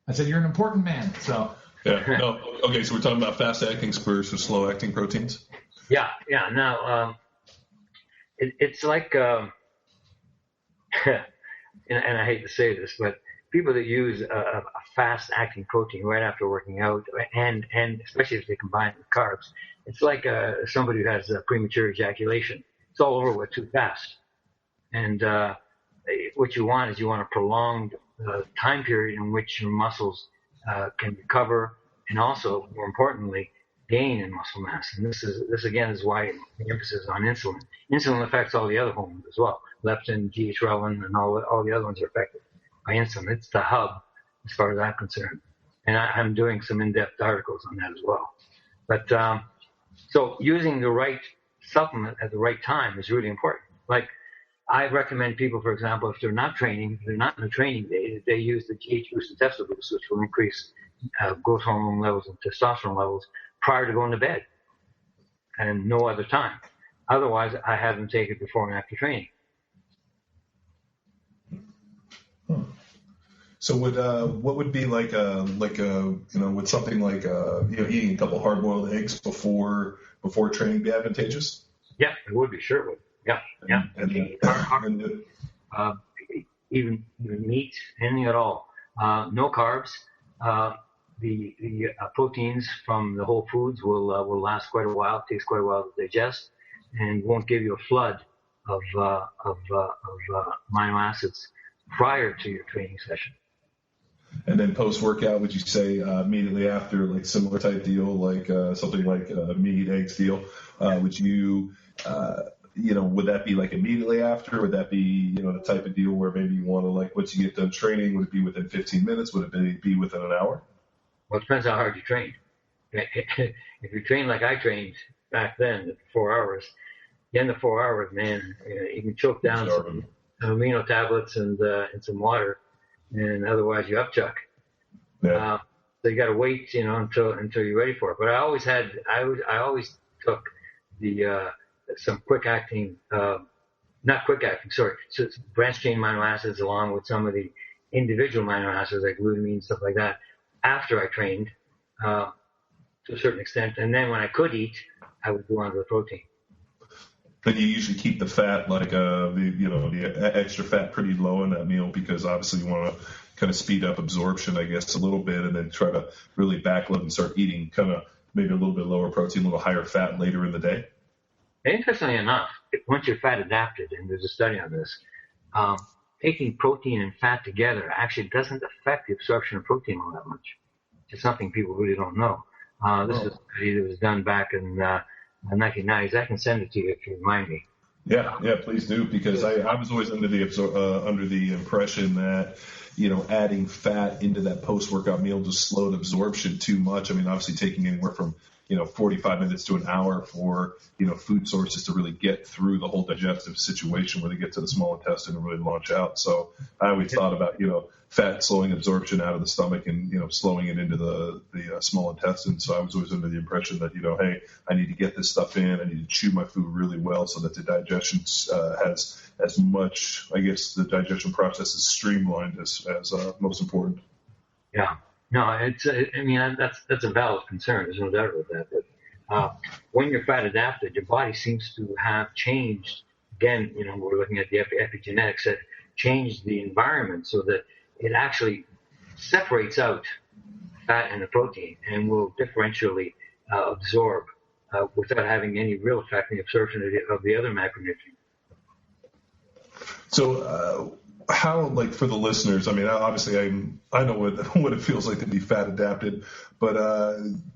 I said you're an important man, so. Yeah. No. Okay. So we're talking about fast-acting versus slow-acting proteins. Yeah. Now, it's like, and I hate to say this, but people that use a fast-acting protein right after working out, and especially if they combine it with carbs, it's like somebody who has premature ejaculation. It's all over with too fast. And what you want is a prolonged time period in which your muscles can recover, and also, more importantly, gain in muscle mass. And this again is why the emphasis on insulin. Insulin affects all the other hormones as well. Leptin, GH-renin, and all the other ones are affected by insulin. It's the hub as far as I'm concerned. And I'm doing some in-depth articles on that as well. But so using the right supplement at the right time is really important. Like I recommend people, for example, if they're not training, if they're not in a training day, they use the GH boosted testo boost, which will increase growth hormone levels and testosterone levels prior to going to bed, and no other time. Otherwise, I have them take it before and after training. So what would be like with something like eating a couple hard-boiled eggs before training be advantageous? Yeah, it would be. Sure it would. Yeah. Even meat, anything at all. No carbs. The proteins from the whole foods will last quite a while. It takes quite a while to digest, and won't give you a flood of amino acids prior to your training session. And then post-workout, would you say immediately after, like similar type deal, like something like a meat, eggs deal? Would you, would that be like immediately after? Would that be, the type of deal where maybe you want to, like, once you get done training, would it be within 15 minutes? Would it be within an hour? Well, it depends how hard you train. If you train like I trained back then, 4 hours, the end of 4 hours, man, you can choke down some amino tablets and some water, and otherwise you upchuck. Yeah. So you got to wait, until you're ready for it. But I always took the some so branched chain amino acids along with some of the individual amino acids like glutamine, stuff like that, after I trained to a certain extent. And then when I could eat, I would go on to the protein. Then you usually keep the fat, like the extra fat, pretty low in that meal, because obviously you want to kind of speed up absorption, I guess, a little bit, and then try to really backload and start eating kind of maybe a little bit lower protein, a little higher fat later in the day. Interestingly enough, once you're fat adapted, and there's a study on this, taking protein and fat together actually doesn't affect the absorption of protein all that much. It's something people really don't know. This is a study that was done back in the 1990s. I can send it to you if you remind me. Yeah, please do, because I was always under the impression that adding fat into that post-workout meal just slowed absorption too much. I mean, obviously taking anywhere from 45 minutes to an hour for food sources to really get through the whole digestive situation where they get to the small intestine and really launch out. So I always thought about fat slowing absorption out of the stomach and slowing it into the small intestine. So I was always under the impression that hey, I need to get this stuff in. I need to chew my food really well so that the digestion has as much, I guess, the digestion process is streamlined as most important. Yeah. No, that's a valid concern. There's no doubt about that. But when you're fat adapted, your body seems to have changed. Again, we're looking at the epigenetics that changed the environment so that it actually separates out fat and the protein and will differentially absorb without having any real effect on the absorption of the other macronutrients. So, how, like, for the listeners, I mean, obviously I know what it feels like to be fat adapted, but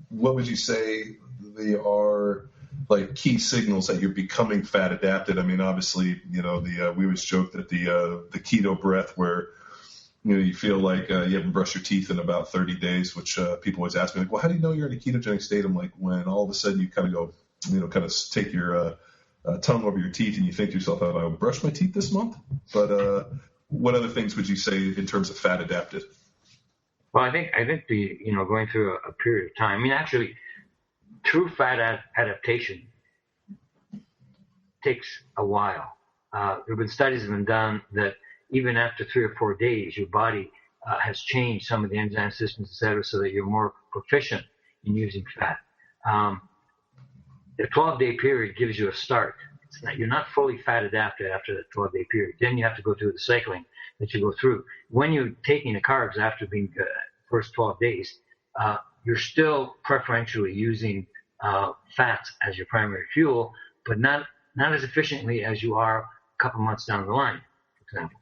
what would you say they are, like, key signals that you're becoming fat adapted? I mean, obviously, we always joke that the keto breath, where you feel like you haven't brushed your teeth in about 30 days, which people always ask me, like, well, how do you know you're in a ketogenic state? I'm like, when all of a sudden you kind of go, kind of take your tongue over your teeth and you think to yourself, have I brushed my teeth this month? But what other things would you say in terms of fat adapted? Well, I think the going through a period of time. I mean, actually, true fat adaptation takes a while. There have been studies that have been done that even after 3 or 4 days, your body has changed some of the enzyme systems, et cetera, so that you're more proficient in using fat. The 12-day period gives you a start. You're not fully fat adapted after that 12-day period. Then you have to go through the cycling that you go through. When you're taking the carbs after being first 12 days, you're still preferentially using fats as your primary fuel, but not as efficiently as you are a couple months down the line, for example.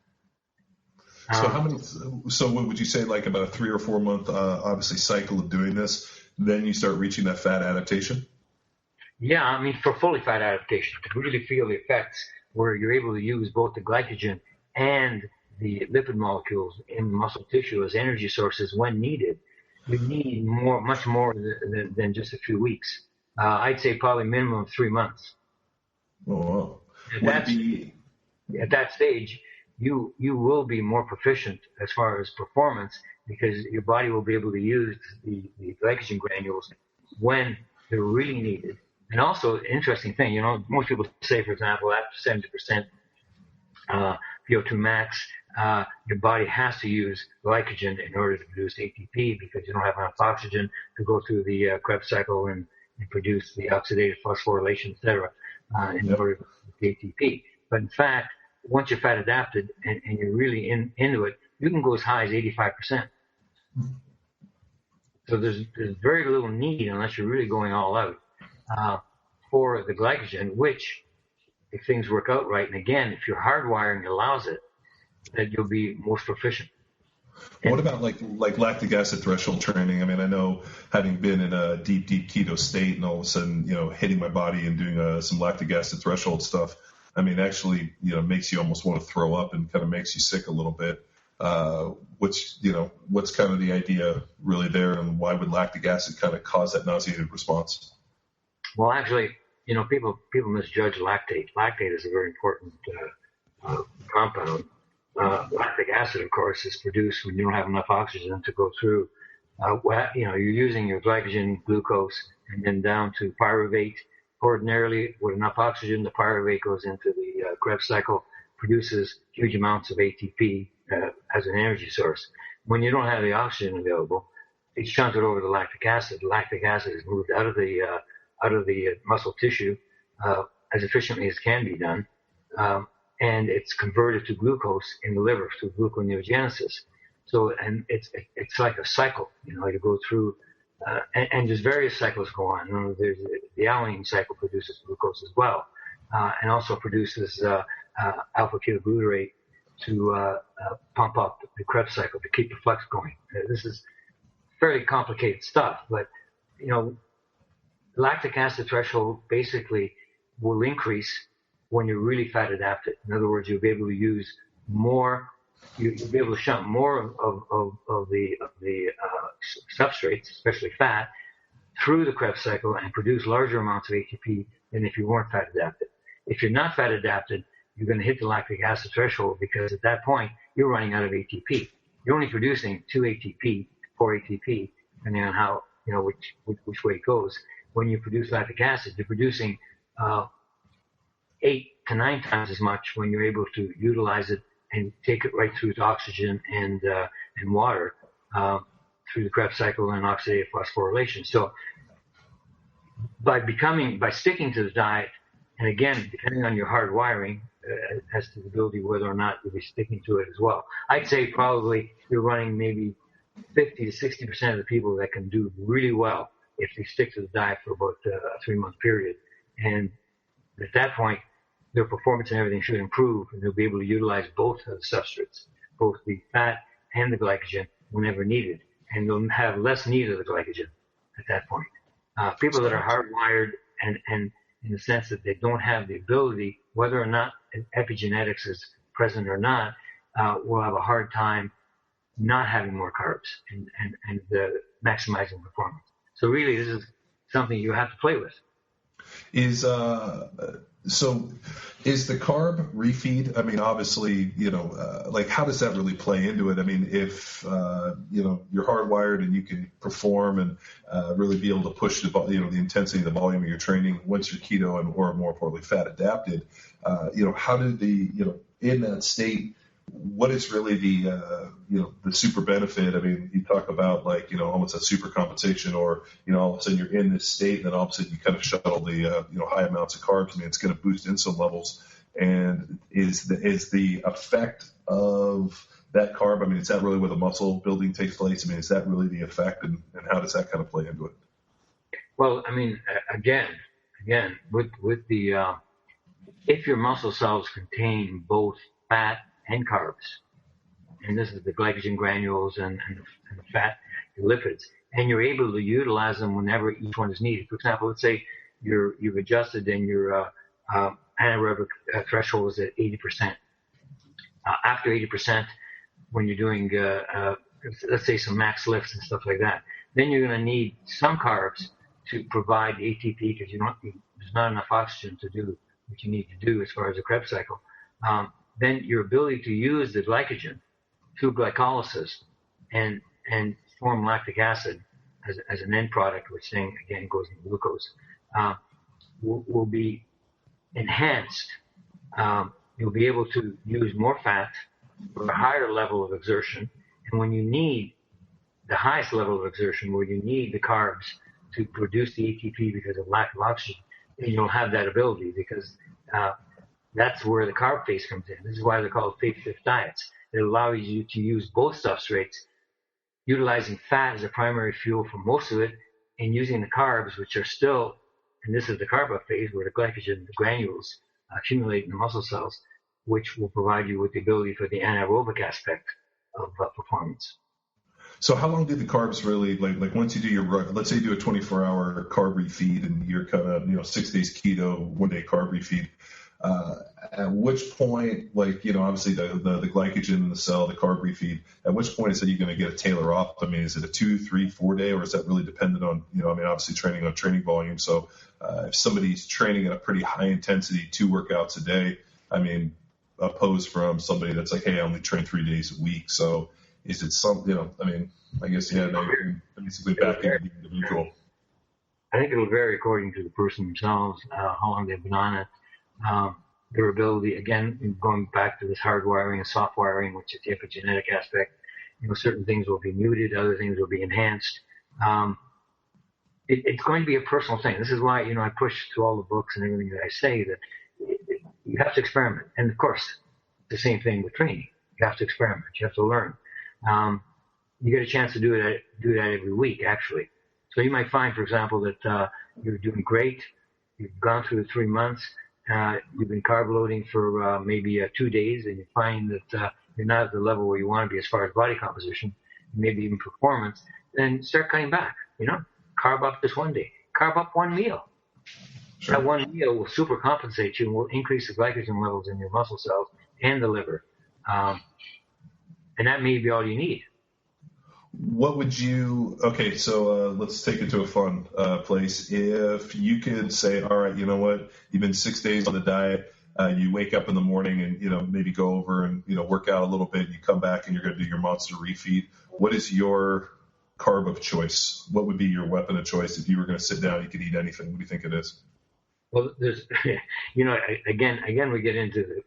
So what would you say, like about a 3 or 4 month, obviously, cycle of doing this? then you start reaching that fat adaptation? Yeah, I mean, for fully fat adaptation, to really feel the effects where you're able to use both the glycogen and the lipid molecules in muscle tissue as energy sources when needed, you need much more than just a few weeks. I'd say probably minimum 3 months. Oh, wow. At that stage, you will be more proficient as far as performance because your body will be able to use the glycogen granules when they're really needed. And also, interesting thing, you know, most people say, for example, after 70% VO2 max, your body has to use glycogen in order to produce ATP because you don't have enough oxygen to go through the Krebs cycle and produce the oxidative phosphorylation, etc., in order to produce ATP. But in fact, once you're fat adapted and you're really into it, you can go as high as 85%. So there's very little need unless you're really going all out for the glycogen, which, if things work out right, and again, if your hardwiring allows it, that you'll be most proficient. What about like lactic acid threshold training? I mean, I know having been in a deep keto state and all of a sudden, you know, hitting my body and doing some lactic acid threshold stuff, I mean, actually, you know, makes you almost want to throw up and kind of makes you sick a little bit. What's kind of the idea really there, and why would lactic acid kind of cause that nauseated response? Well, actually, you know, people misjudge lactate. Lactate is a very important compound. Lactic acid, of course, is produced when you don't have enough oxygen to go through. You know, you're using your glycogen, glucose, and then down to pyruvate. Ordinarily, with enough oxygen, the pyruvate goes into the Krebs cycle, produces huge amounts of ATP as an energy source. When you don't have the oxygen available, it's shunted over to lactic acid. Lactic acid is moved out of the muscle tissue as efficiently as can be done, and it's converted to glucose in the liver through gluconeogenesis. So, and it's like a cycle, you know, you go through, and there's various cycles go on. You know, there's the alanine cycle produces glucose as well, and also produces alpha ketoglutarate to pump up the Krebs cycle to keep the flux going. This is fairly complicated stuff, but you know, lactic acid threshold basically will increase when you're really fat adapted. In other words, you'll be able to use more, you'll be able to shunt more of the substrates, especially fat, through the Krebs cycle and produce larger amounts of ATP than if you weren't fat adapted. If you're not fat adapted, you're going to hit the lactic acid threshold because at that point you're running out of ATP. You're only producing 2 ATP, 4 ATP, depending on how, you know, which way it goes. When you produce lactic acid, you're producing 8 to 9 times as much when you're able to utilize it and take it right through to oxygen and water through the Krebs cycle and oxidative phosphorylation. So by sticking to the diet, and again, depending on your hard wiring, as to the ability whether or not you'll be sticking to it as well. I'd say probably you're running maybe 50 to 60% of the people that can do really well if they stick to the diet for about a 3-month period. And at that point, their performance and everything should improve, and they'll be able to utilize both of the substrates, both the fat and the glycogen, whenever needed. And they'll have less need of the glycogen at that point. People that are hardwired and in the sense that they don't have the ability, whether or not epigenetics is present or not, will have a hard time not having more carbs and maximizing performance. So really, this is something you have to play with. Is the carb refeed? I mean, obviously, you know, like how does that really play into it? I mean, if you know, you're hardwired and you can perform and really be able to push the intensity, the volume of your training once you're keto and or more importantly fat adapted, you know, how did in that state, what is really the super benefit? I mean, you talk about like, you know, almost a super compensation, or, you know, all of a sudden you're in this state and then all of a sudden you kind of shuttle the, high amounts of carbs. I mean, it's going to boost insulin levels. And is the effect of that carb, I mean, is that really where the muscle building takes place? I mean, is that really the effect, and how does that kind of play into it? Well, I mean, again, with the, if your muscle cells contain both fat and carbs, and this is the glycogen granules and the fat, the lipids. and you're able to utilize them whenever each one is needed. For example, let's say you've adjusted and your anaerobic threshold is at 80%. After 80%, when you're doing, let's say, some max lifts and stuff like that, then you're going to need some carbs to provide ATP because there's not enough oxygen to do what you need to do as far as the Krebs cycle. Then your ability to use the glycogen through glycolysis and form lactic acid as an end product, which then again goes into glucose, will be enhanced. You'll be able to use more fat for a higher level of exertion, and when you need the highest level of exertion, where you need the carbs to produce the ATP because of lack of oxygen, then you'll have that ability because that's where the carb phase comes in. This is why they're called phase-shift diets. It allows you to use both substrates, utilizing fat as a primary fuel for most of it, and using the carbs, which are still, and this is the carb up phase, where the glycogen, the granules, accumulate in the muscle cells, which will provide you with the ability for the anaerobic aspect of performance. So how long do the carbs really, like once you do your, let's say you do a 24-hour carb refeed and you're kind of, 6 days keto, 1 day carb refeed, at which point, obviously the glycogen in the cell, the carb refeed, at which point is it you're going to get a tailor off? I mean, is it a 2, 3, 4 day, or is that really dependent on, obviously training on training volume? So if somebody's training at a pretty high intensity, 2 workouts a day, opposed from somebody that's like, hey, I only train 3 days a week. So is it I guess, basically back into the individual. I think it'll vary according to the person themselves, how long they've been on it. Their ability, again, going back to this hardwiring and soft wiring, which is the epigenetic aspect, certain things will be muted, other things will be enhanced. It's going to be a personal thing. This is why, I push through all the books and everything that I say that you have to experiment. And of course, the same thing with training. You have to experiment. You have to learn. You get a chance to do that every week, actually. So you might find, for example, that you're doing great. You've gone through the 3 months. You've been carb loading for maybe 2 days, and you find that you're not at the level where you want to be as far as body composition, maybe even performance. Then start cutting back. Carb up just 1 day. Carb up 1 meal. Sure. That 1 meal will super compensate you and will increase the glycogen levels in your muscle cells and the liver. And that may be all you need. What would you, so let's take it to a fun place. If you could say, all right, you know what, you've been 6 days on the diet, you wake up in the morning and, maybe go over and, work out a little bit, you come back and you're going to do your monster refeed. What is your carb of choice? What would be your weapon of choice? If you were going to sit down, you could eat anything. What do you think it is? Well, there's, again, we get into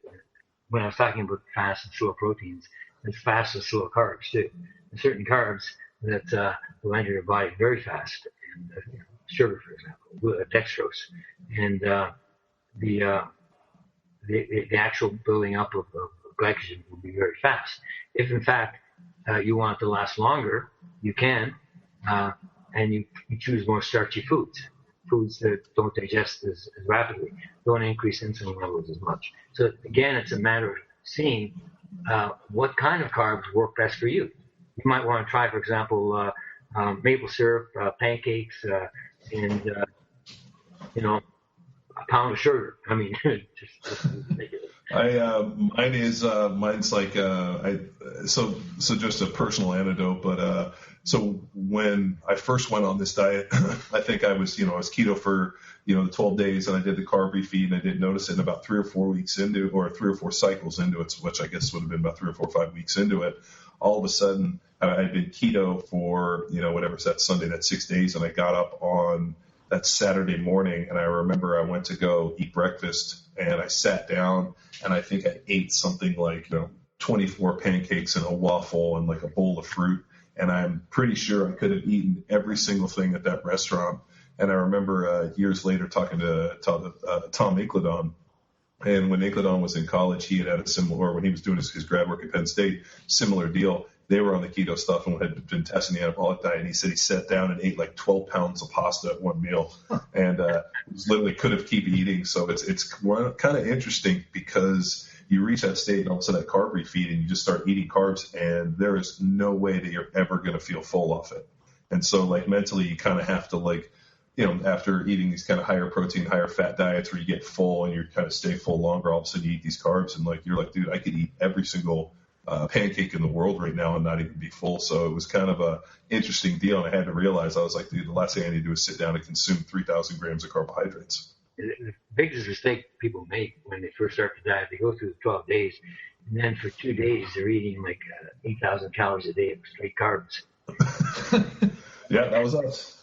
when I was talking about fast and slow proteins, there's fast and slow carbs too. There's certain carbs that will enter your body very fast, and sugar, for example, dextrose, and the actual building up of glycogen will be very fast. If in fact you want it to last longer, you can, and you choose more starchy foods that don't digest as rapidly, don't increase insulin levels as much. So again, it's a matter of seeing what kind of carbs work best for you. You might want to try, for example, maple syrup, pancakes, and a pound of sugar. I mean, just ridiculous. Mine's like so just a personal anecdote, but so when I first went on this diet, I think I was keto for the 12 days, and I did the carb refeed, and I didn't notice it. And about 3 or 4 weeks into, or 3 or 4 cycles into it, which I guess would have been about 3 or 4 or 5 weeks into it, all of a sudden I had been keto for whatever, it's that Sunday, that 6 days, and I got up on that Saturday morning, and I remember I went to go eat breakfast, and I sat down, and I think I ate something like 24 pancakes and a waffle and like a bowl of fruit, and I'm pretty sure I could have eaten every single thing at that restaurant. And I remember years later talking to Tom Incledon, and when Incledon was in college, he had a similar, when he was doing his grad work at Penn State, similar deal. They were on the keto stuff and had been testing the anabolic diet, and he said he sat down and ate like 12 pounds of pasta at one meal, and literally could have keep eating. So it's kind of interesting because you reach that state and all of a sudden that carb refeed and you just start eating carbs, and there is no way that you're ever going to feel full off it. And so like mentally you kind of have to like, you know, after eating these kind of higher protein, higher fat diets where you get full and you kind of stay full longer, all of a sudden you eat these carbs and like, you're like, dude, I could eat every single pancake in the world right now and not even be full. So it was kind of a interesting deal. And I had to realize, I was like, dude, the last thing I need to do is sit down and consume 3,000 grams of carbohydrates. The biggest mistake people make when they first start the diet, they go through the 12 days, and then for 2 days they're eating like 8,000 calories a day of straight carbs. Yeah, that was us.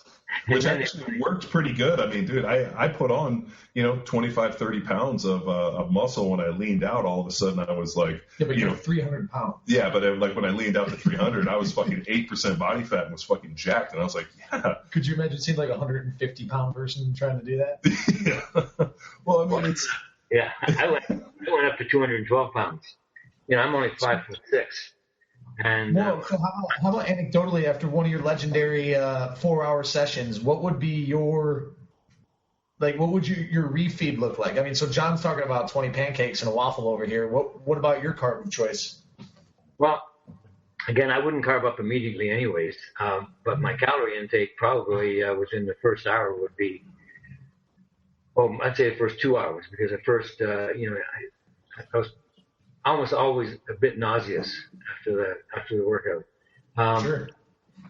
Which actually worked pretty good. I mean, dude, I put on, you know, 25, 30 pounds of muscle when I leaned out. All of a sudden I was like, yeah, but you're 300 pounds. Yeah, but like when I leaned out to 300, I was fucking 8% body fat and was fucking jacked. And I was like, yeah. Could you imagine seeing like a 150-pound person trying to do that? Yeah. Well, I mean, it's. Yeah, I went up to 212 pounds. You know, I'm only 5'6". And well, so how about anecdotally, after one of your legendary 4-hour sessions, what would be your refeed look like? I mean, so John's talking about 20 pancakes and a waffle over here. What about your carb of choice? Well, again, I wouldn't carb up immediately anyways, but my calorie intake probably within the first hour would be, I'd say the first 2 hours, because at first, I was almost always a bit nauseous after the workout. Sure.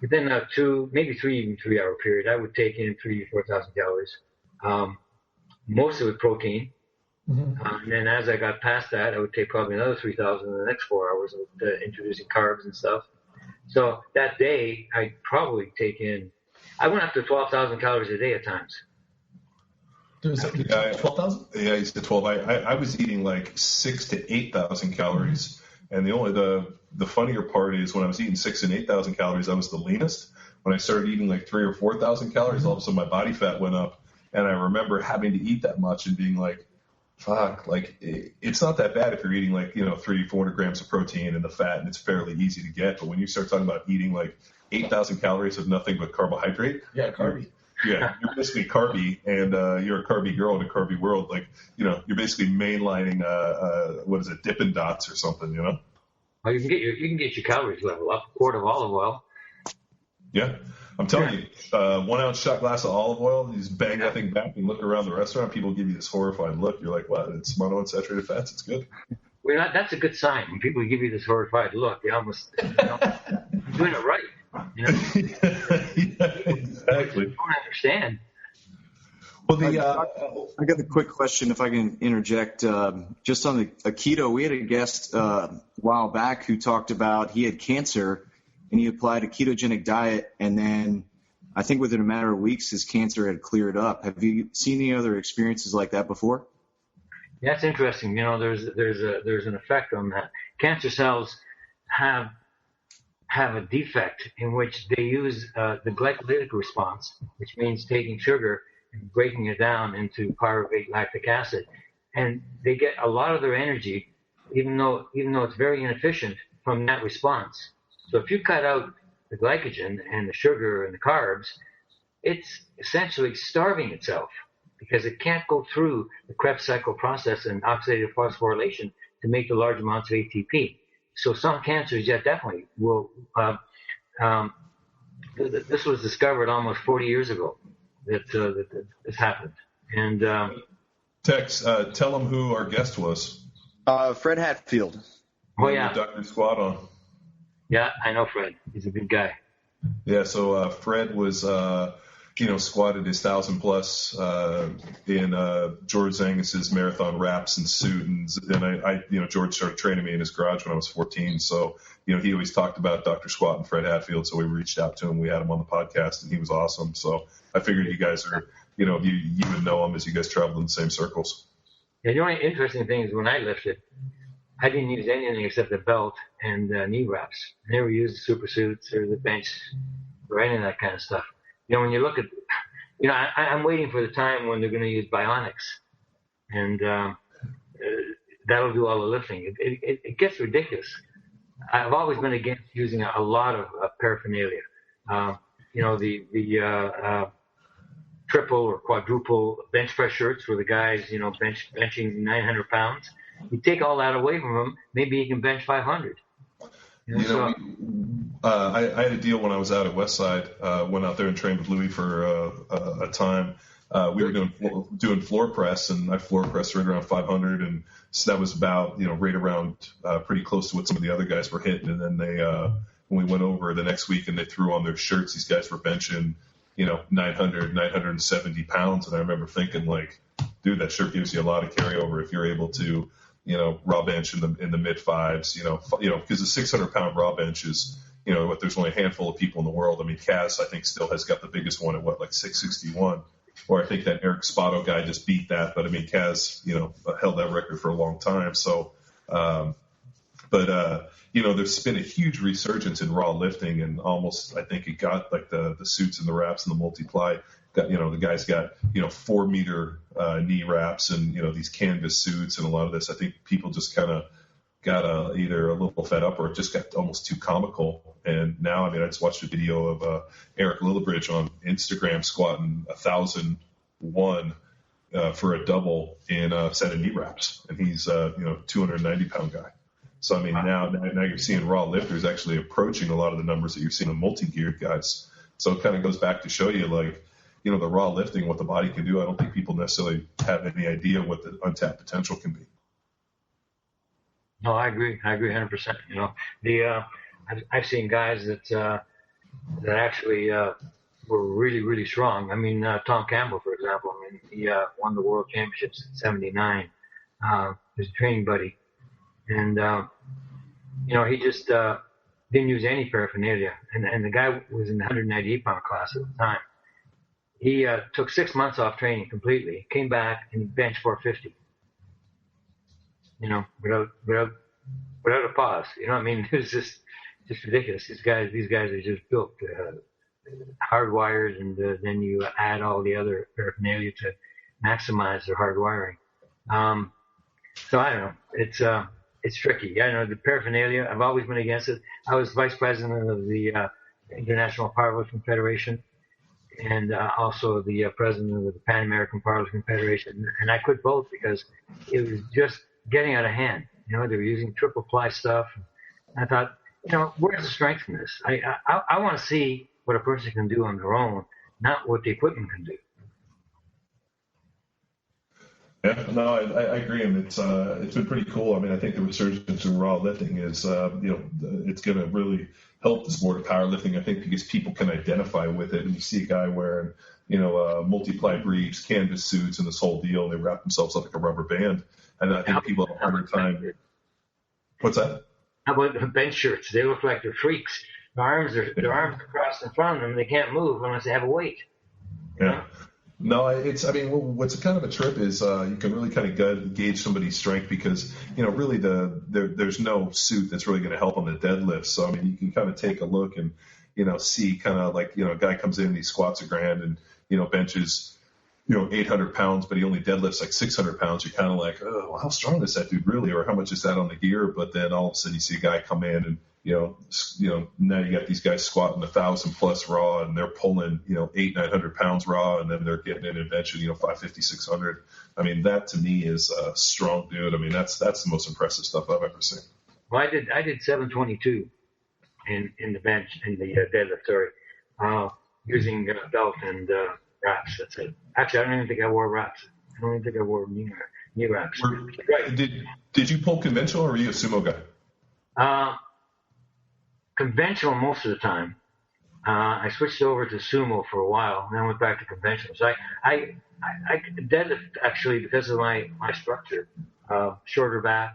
Within a 3 hour period, I would take in 3,000 to 4,000 calories. Most of it protein. Mm-hmm. And then as I got past that, I would take probably another 3,000 in the next 4 hours of introducing carbs and stuff. So that day, I'd probably I went up to 12,000 calories a day at times. 12,000? Yeah, I used to 12. I was eating like 6,000 to 8,000 calories, and the funnier part is when I was eating 6,000 and 8,000 calories, I was the leanest. When I started eating like 3,000 or 4,000 calories, all of a sudden my body fat went up, and I remember having to eat that much and being like, "Fuck!" Like it's not that bad if you're eating like 300-400 grams of protein and the fat, and it's fairly easy to get. But when you start talking about eating like 8,000 calories of nothing but carbohydrate, yeah, carby. Yeah, you're basically carby, and you're a carby girl in a carby world. Like, you're basically mainlining, Dippin' Dots or something, you know? Well, you can get your calories level up. A quart of olive oil. Yeah, I'm telling you, 1 ounce shot glass of olive oil. You just bang that thing back and look around the restaurant. People give you this horrified look. You're like, what? It's monounsaturated fats. It's good. Well, that's a good sign. When people give you this horrified look, you almost doing it right. Yeah, exactly. I don't understand. Well, I got a quick question, if I can interject. Just on a keto, we had a guest a while back who talked about he had cancer and he applied a ketogenic diet, and then I think within a matter of weeks his cancer had cleared up. Have you seen any other experiences like that before? Yeah, it's interesting. There's an effect on that. Cancer cells have a defect in which they use the glycolytic response, which means taking sugar and breaking it down into pyruvate lactic acid, and they get a lot of their energy, even though it's very inefficient, from that response. So if you cut out the glycogen and the sugar and the carbs, it's essentially starving itself because it can't go through the Krebs cycle process and oxidative phosphorylation to make the large amounts of ATP. So some cancers, definitely will. This was discovered almost 40 years ago that this happened. And Tex, tell them who our guest was. Fred Hatfield. Oh yeah, Dr. Squat on. Yeah, I know Fred. He's a good guy. Yeah, so Fred was, squatted his 1,000 plus in George Zangus's marathon wraps and suit, and George started training me in his garage when I was 14. So he always talked about Dr. Squat and Fred Hatfield. So we reached out to him. We had him on the podcast, and he was awesome. So I figured you guys are, you would know him as you guys traveled in the same circles. Yeah, the only interesting thing is when I lifted, I didn't use anything except the belt and knee wraps. I never used the super suits or the bench or any of that kind of stuff. When you look at, I'm waiting for the time when they're going to use bionics, and that'll do all the lifting. It gets ridiculous. I've always been against using a lot of paraphernalia. The triple or quadruple bench press shirts where the guys, benching 900 pounds. You take all that away from him, maybe he can bench 500. I had a deal when I was out at Westside. Went out there and trained with Louis for a time. We were doing floor press, and I floor pressed right around 500, and so that was about right around pretty close to what some of the other guys were hitting. And then they when we went over the next week and they threw on their shirts, these guys were benching 900, 970 pounds, and I remember thinking like, dude, that shirt gives you a lot of carryover if you're able to raw bench in the mid fives, because the 600 pound raw bench is what there's only a handful of people in the world. I mean, Kaz, I think, still has got the biggest one at like 661, or I think that Eric Spotto guy just beat that. But I mean, Kaz, held that record for a long time. So, there's been a huge resurgence in raw lifting, and almost, I think it got like the suits and the wraps and the multiply. The guys got 4 meter knee wraps and these canvas suits, and a lot of this, I think people just kind of got either a little fed up or it just got almost too comical. And now, I mean, I just watched a video of Eric Lillibridge on Instagram squatting 1,001 for a double in a set of knee wraps, and he's 290 pound guy. So I mean, now you're seeing raw lifters actually approaching a lot of the numbers that you're seeing in multi-geared guys. So it kind of goes back to show you, like, the raw lifting, what the body can do. I don't think people necessarily have any idea what the untapped potential can be. No, I agree 100%. I've seen guys that actually were really, really strong. I mean, Tom Campbell, for example. I mean, he won the world championships in '79. His training buddy, and he just didn't use any paraphernalia. And the guy was in the 198 pound class at the time. He took 6 months off training completely, came back and benched 450. Without a pause. I mean, it was just ridiculous. These guys are just built hardwired, and then you add all the other paraphernalia to maximize their hardwiring. So I don't know. It's tricky. I know the paraphernalia. I've always been against it. I was vice president of the International Powerlifting Federation, and also the president of the Pan American Powerlifting Federation, and I quit both because it was just getting out of hand. They were using triple ply stuff. And I thought, where's the strength in this? I want to see what a person can do on their own, not what the equipment can do. Yeah, no, I agree, and it's been pretty cool. I mean, I think the resurgence in raw lifting is, it's going to really help the sport of powerlifting. I think because people can identify with it, and you see a guy wearing, multiply briefs, canvas suits, and this whole deal, and they wrap themselves up like a rubber band. And I think people have a harder time. What's that? How about the bench shirts? They look like they're freaks. Their arms are crossed in front of them. They can't move unless they have a weight. Yeah. No, what's kind of a trip is you can really kind of gauge somebody's strength because, really there's no suit that's really going to help on the deadlift. So, I mean, you can kind of take a look and, see kind of like, a guy comes in and he squats $1,000 and, benches, 800 pounds, but he only deadlifts like 600 pounds. You're kind of like, oh, well, how strong is that dude really? Or how much is that on the gear? But then all of a sudden you see a guy come in and, now you got these guys squatting 1,000 plus raw and they're pulling, 800-900 pounds raw, and then they're getting in and benching, 550, 600. I mean, that to me is a strong dude. I mean, that's the most impressive stuff I've ever seen. Well, I did 722 in the bench, in the deadlift, sorry, using belt and wraps. That's it. Actually, I don't even think I wore wraps. I don't even think I wore knee wraps. Right. Did you pull conventional, or were you a sumo guy? Conventional most of the time. I switched over to sumo for a while, and then went back to conventional. So I deadlift actually because of my structure, shorter back.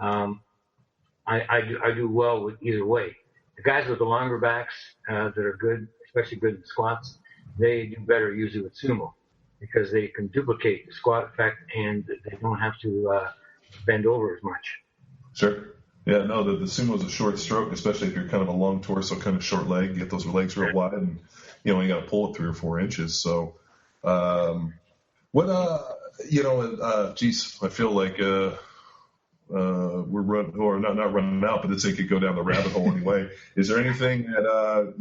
I do well with either way. The guys with the longer backs that are good, especially good in squats, they do better usually with sumo because they can duplicate the squat effect and they don't have to bend over as much. Sure. Yeah, no, the sumo is a short stroke, especially if you're kind of a long torso, kind of short leg. Get those legs real wide, and you got to pull it 3 or 4 inches. So, geez, I feel like we're running, or not running out, but this thing could go down the rabbit hole anyway. Is there anything that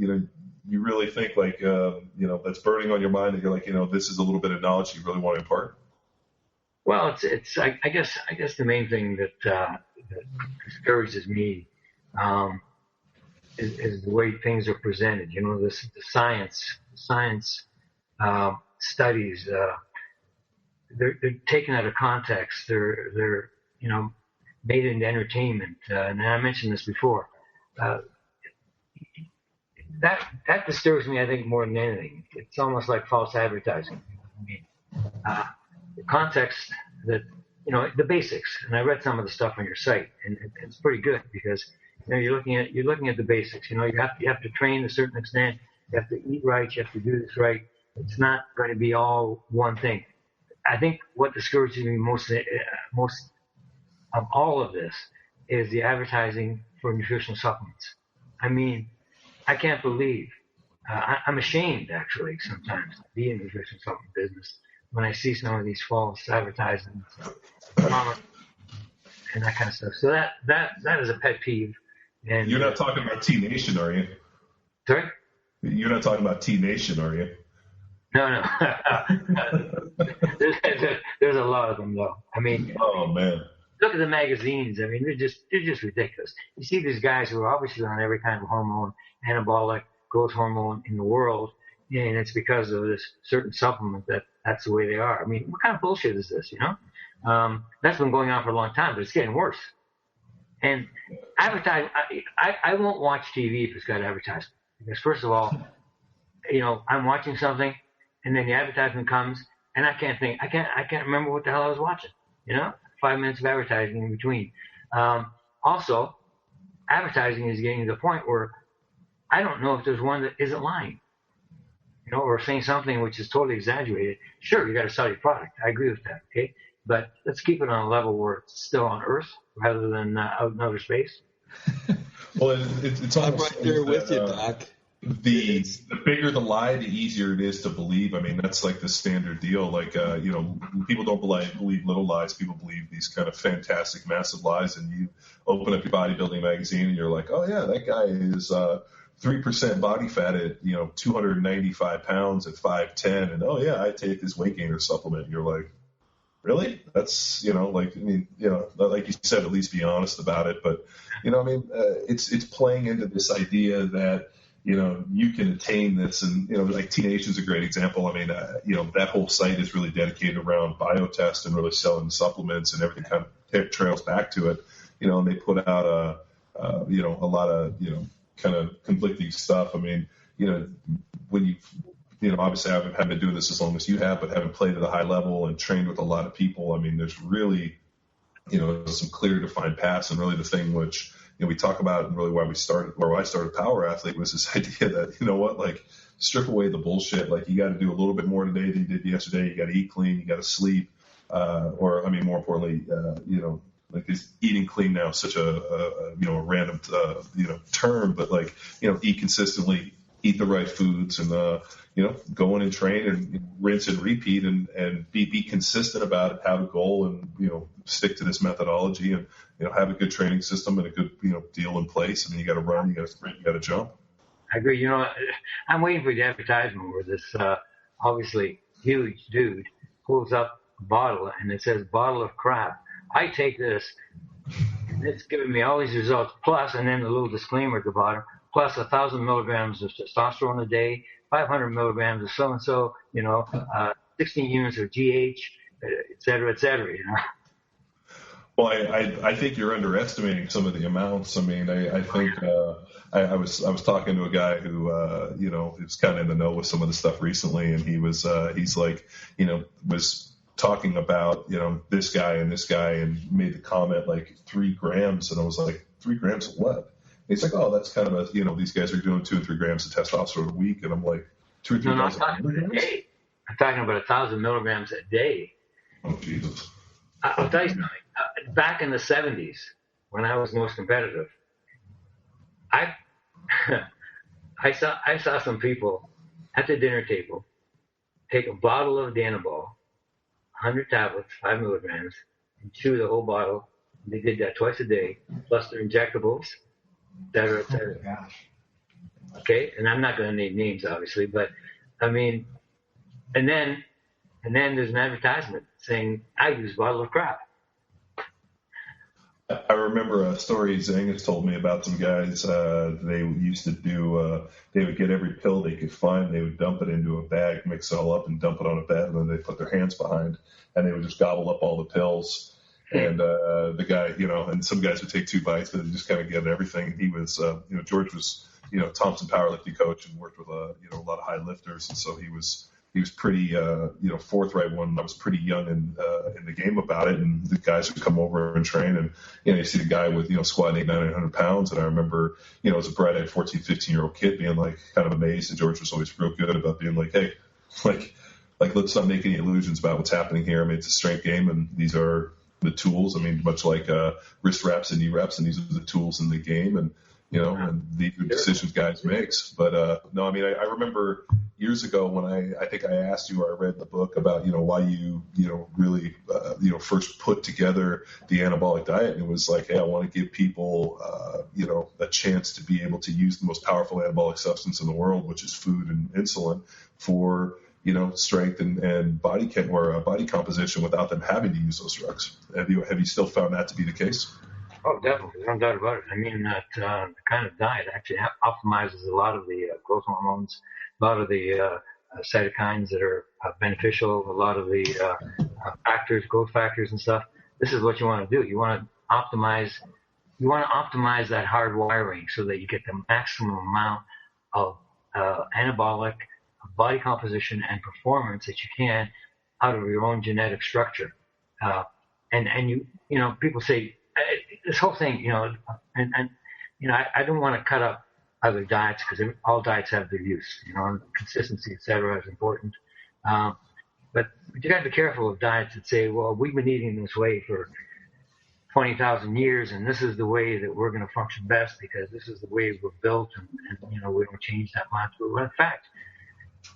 you really think like that's burning on your mind that you're like, this is a little bit of knowledge you really want to impart? Well, I guess the main thing that discourages me is the way things are presented. You know, the science studies, they're taken out of context. They're made into entertainment. And I mentioned this before. That disturbs me, I think, more than anything. It's almost like false advertising. I mean, the context that, the basics. And I read some of the stuff on your site, and it's pretty good because you're looking at the basics. You have to train to a certain extent. You have to eat right. You have to do this right. It's not going to be all one thing. I think what discourages me most of all of this is the advertising for nutritional supplements. I mean, I can't believe. I'm ashamed, actually, sometimes to be in the nutrition supplement business when I see some of these false advertisements and that kind of stuff. So that is a pet peeve. And you're not talking about T Nation, are you? Sorry? You're not talking about T Nation, are you? No. There's a lot of them, though. I mean, oh man. Look at the magazines. I mean, they're just ridiculous. You see these guys who are obviously on every kind of hormone, anabolic, growth hormone in the world, and it's because of this certain supplement that's the way they are. I mean, what kind of bullshit is this, That's been going on for a long time, but it's getting worse. And advertise, I won't watch TV if it's got advertisement. Because first of all, I'm watching something, and then the advertisement comes, and I can't remember what the hell I was watching, 5 minutes of advertising in between. Also, advertising is getting to the point where I don't know if there's one that isn't lying, or saying something which is totally exaggerated. Sure, you got to sell your product. I agree with that. Okay, but let's keep it on a level where it's still on Earth rather than out in outer space. Well, it's I'm right there with you, Doc. The bigger the lie, the easier it is to believe. I mean, that's like the standard deal. Like, people don't believe little lies. People believe these kind of fantastic, massive lies. And you open up your bodybuilding magazine and you're like, oh yeah, that guy is 3% body fat at 295 pounds at 5'10", and oh yeah, I take this weight gainer supplement. And you're like, really? That's like you said, at least be honest about it. But it's playing into this idea that you can attain this, and like T Nation's a great example. I mean, that whole site is really dedicated around biotest and really selling supplements, and everything kind of trails back to it. And they put out a lot of kind of conflicting stuff. I mean, when obviously I haven't been doing this as long as you have, but having played at a high level and trained with a lot of people, I mean, there's really some clear defined paths, and really the thing which we talk about, and really where I started Power Athlete was this idea that, like, strip away the bullshit. Like, you got to do a little bit more today than you did yesterday. You got to eat clean. You got to sleep. More importantly, like, is eating clean now such a random, term, but like, eat consistently, eat the right foods, and, go in and train and rinse and repeat, and be consistent about it, have a goal, and, stick to this methodology, and, have a good training system and a good, deal in place. I mean, you got to run, you got to sprint, you got to jump. I agree. I'm waiting for the advertisement where this, obviously huge dude pulls up a bottle and it says bottle of crap. I take this, and it's giving me all these results, plus, and then a little disclaimer at the bottom, plus 1,000 milligrams of testosterone a day, 500 milligrams of so-and-so, 16 units of GH, et cetera, et cetera, Well, I think you're underestimating some of the amounts. I mean, I think I was talking to a guy who was kind of in the know with some of the stuff recently, and he's like, was talking about this guy and this guy, and made the comment like 3 grams, and I was like, 3 grams of what? And he's like, oh, that's kind of these guys are doing 2 or 3 grams of testosterone a week, and I'm like, 2 or 3 grams. No, I'm talking about 1,000 milligrams a day. Oh Jesus! I'll tell you something. Back in the 70s, when I was most competitive, I saw some people at the dinner table take a bottle of Danabol, 100 tablets, 5 milligrams, and chew the whole bottle. They did that twice a day, plus their injectables, et cetera, et cetera. Oh, gosh. Okay, and I'm not going to name names, obviously, but I mean, and then there's an advertisement saying, I use a bottle of crap. I remember a story Zangus told me about some guys. They used to do. They would get every pill they could find. They would dump it into a bag, mix it all up, and dump it on a bed, and then they put their hands behind, and they would just gobble up all the pills. And the guy, and some guys would take 2 bites, but they just kind of get everything. He was, George was, Thompson powerlifting coach and worked with a lot of high lifters, and so he was pretty, forthright when I was pretty young in the game about it. And the guys would come over and train, and you see the guy with squatting 800-900 pounds. And I remember, as a bright-eyed 14, 15-year-old kid being like kind of amazed. And George was always real good about being like, hey, like let's not make any illusions about what's happening here. I mean, it's a strength game, and these are the tools. I mean, much like wrist reps and knee reps, and these are the tools in the game. And and the decisions guys makes. But no, I mean, I remember years ago when I think I asked you, or I read the book about, why you, really, first put together the anabolic diet. And it was like, hey, I want to give people, a chance to be able to use the most powerful anabolic substance in the world, which is food and insulin, for, strength and body composition without them having to use those drugs. Have you still found that to be the case? Oh, definitely. No doubt about it. I mean, that kind of diet actually optimizes a lot of the growth hormones, a lot of the cytokines that are beneficial, a lot of the factors, growth factors and stuff. This is what you want to do. You want to optimize that hard wiring so that you get the maximum amount of anabolic body composition and performance that you can out of your own genetic structure. And people say, this whole thing, I don't want to cut up other diets because all diets have their use, consistency, et cetera, is important. But you got to be careful of diets that say, well, we've been eating this way for 20,000 years, and this is the way that we're going to function best because this is the way we're built, and we don't change that much. But in fact,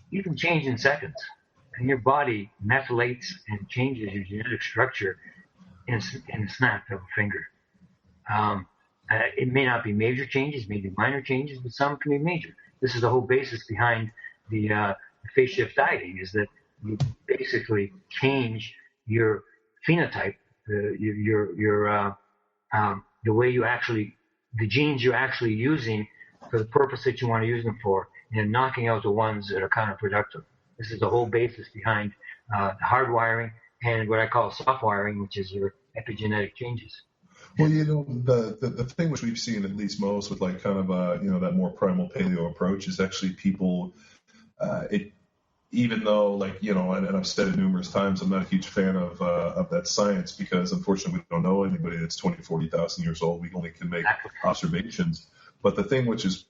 you can change in seconds, and your body methylates and changes your genetic structure in a snap of a finger. It may not be major changes, maybe minor changes, but some can be major. This is the whole basis behind the phase shift dieting, is that you basically change your phenotype, the way the genes you're actually using for the purpose that you want to use them for, and knocking out the ones that are counterproductive. This is the whole basis behind the hard wiring and what I call soft wiring, which is your epigenetic changes. Well, the thing which we've seen at least most with like kind of that more primal paleo approach is actually people, even though like and I've said it numerous times, I'm not a huge fan of that science because unfortunately we don't know anybody that's 20, 40,000 years old. We only can make observations. But the thing which is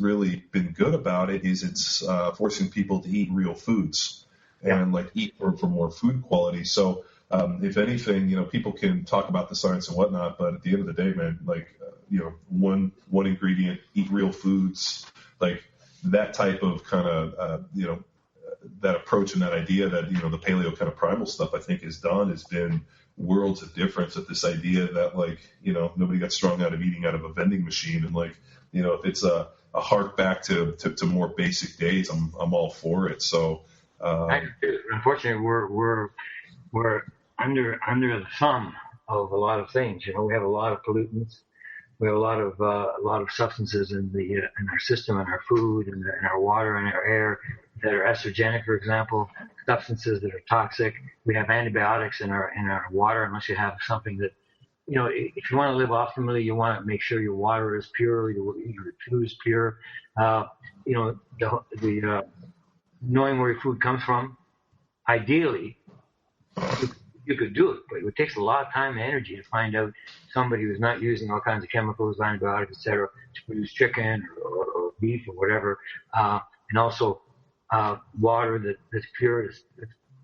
really been good about it is it's forcing people to eat real foods and like eat for more food quality. So if anything, people can talk about the science and whatnot, but at the end of the day, man, like one ingredient, eat real foods, like that type of kind of that approach and that idea that the paleo kind of primal stuff I think has been worlds of difference at this idea that like nobody got strung out of eating out of a vending machine, and like if it's a hark back to more basic days, I'm all for it. So unfortunately we're under the thumb of a lot of things. We have a lot of pollutants. We have a lot of substances in our system, in our food, in our water, and our air that are estrogenic, for example, substances that are toxic. We have antibiotics in our water, unless you have something that, if you want to live optimally, you want to make sure your water is pure, your food is pure. Knowing where your food comes from, ideally, you could do it, but it takes a lot of time and energy to find out somebody who's not using all kinds of chemicals, antibiotics, etc., to produce chicken or beef or whatever, and also water that's pure, that's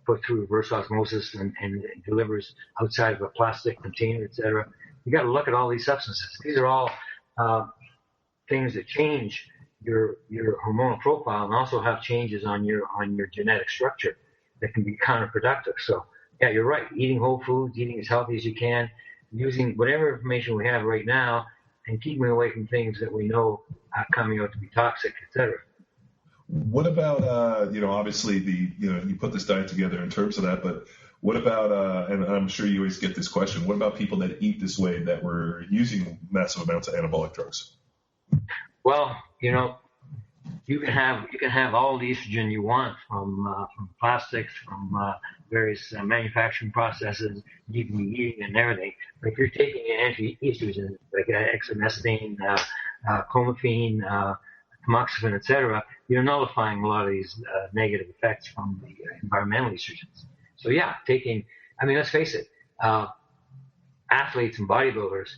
put through reverse osmosis and delivers outside of a plastic container, etc. You got to look at all these substances. These are all things that change your hormonal profile and also have changes on your genetic structure that can be counterproductive. So. Yeah, you're right. Eating whole foods, eating as healthy as you can, using whatever information we have right now, and keeping away from things that we know are coming out to be toxic, etc. What about obviously you put this diet together in terms of that, but What about, and I'm sure you always get this question, what about people that eat this way that were using massive amounts of anabolic drugs? Well, you can have all the estrogen you want from plastics, from various manufacturing processes. You can be eating and everything. But if you're taking anti-estrogen like exemestane, clomiphene, tamoxifen, etc., you're nullifying a lot of these negative effects from the environmental estrogens. So yeah, let's face it, athletes and bodybuilders,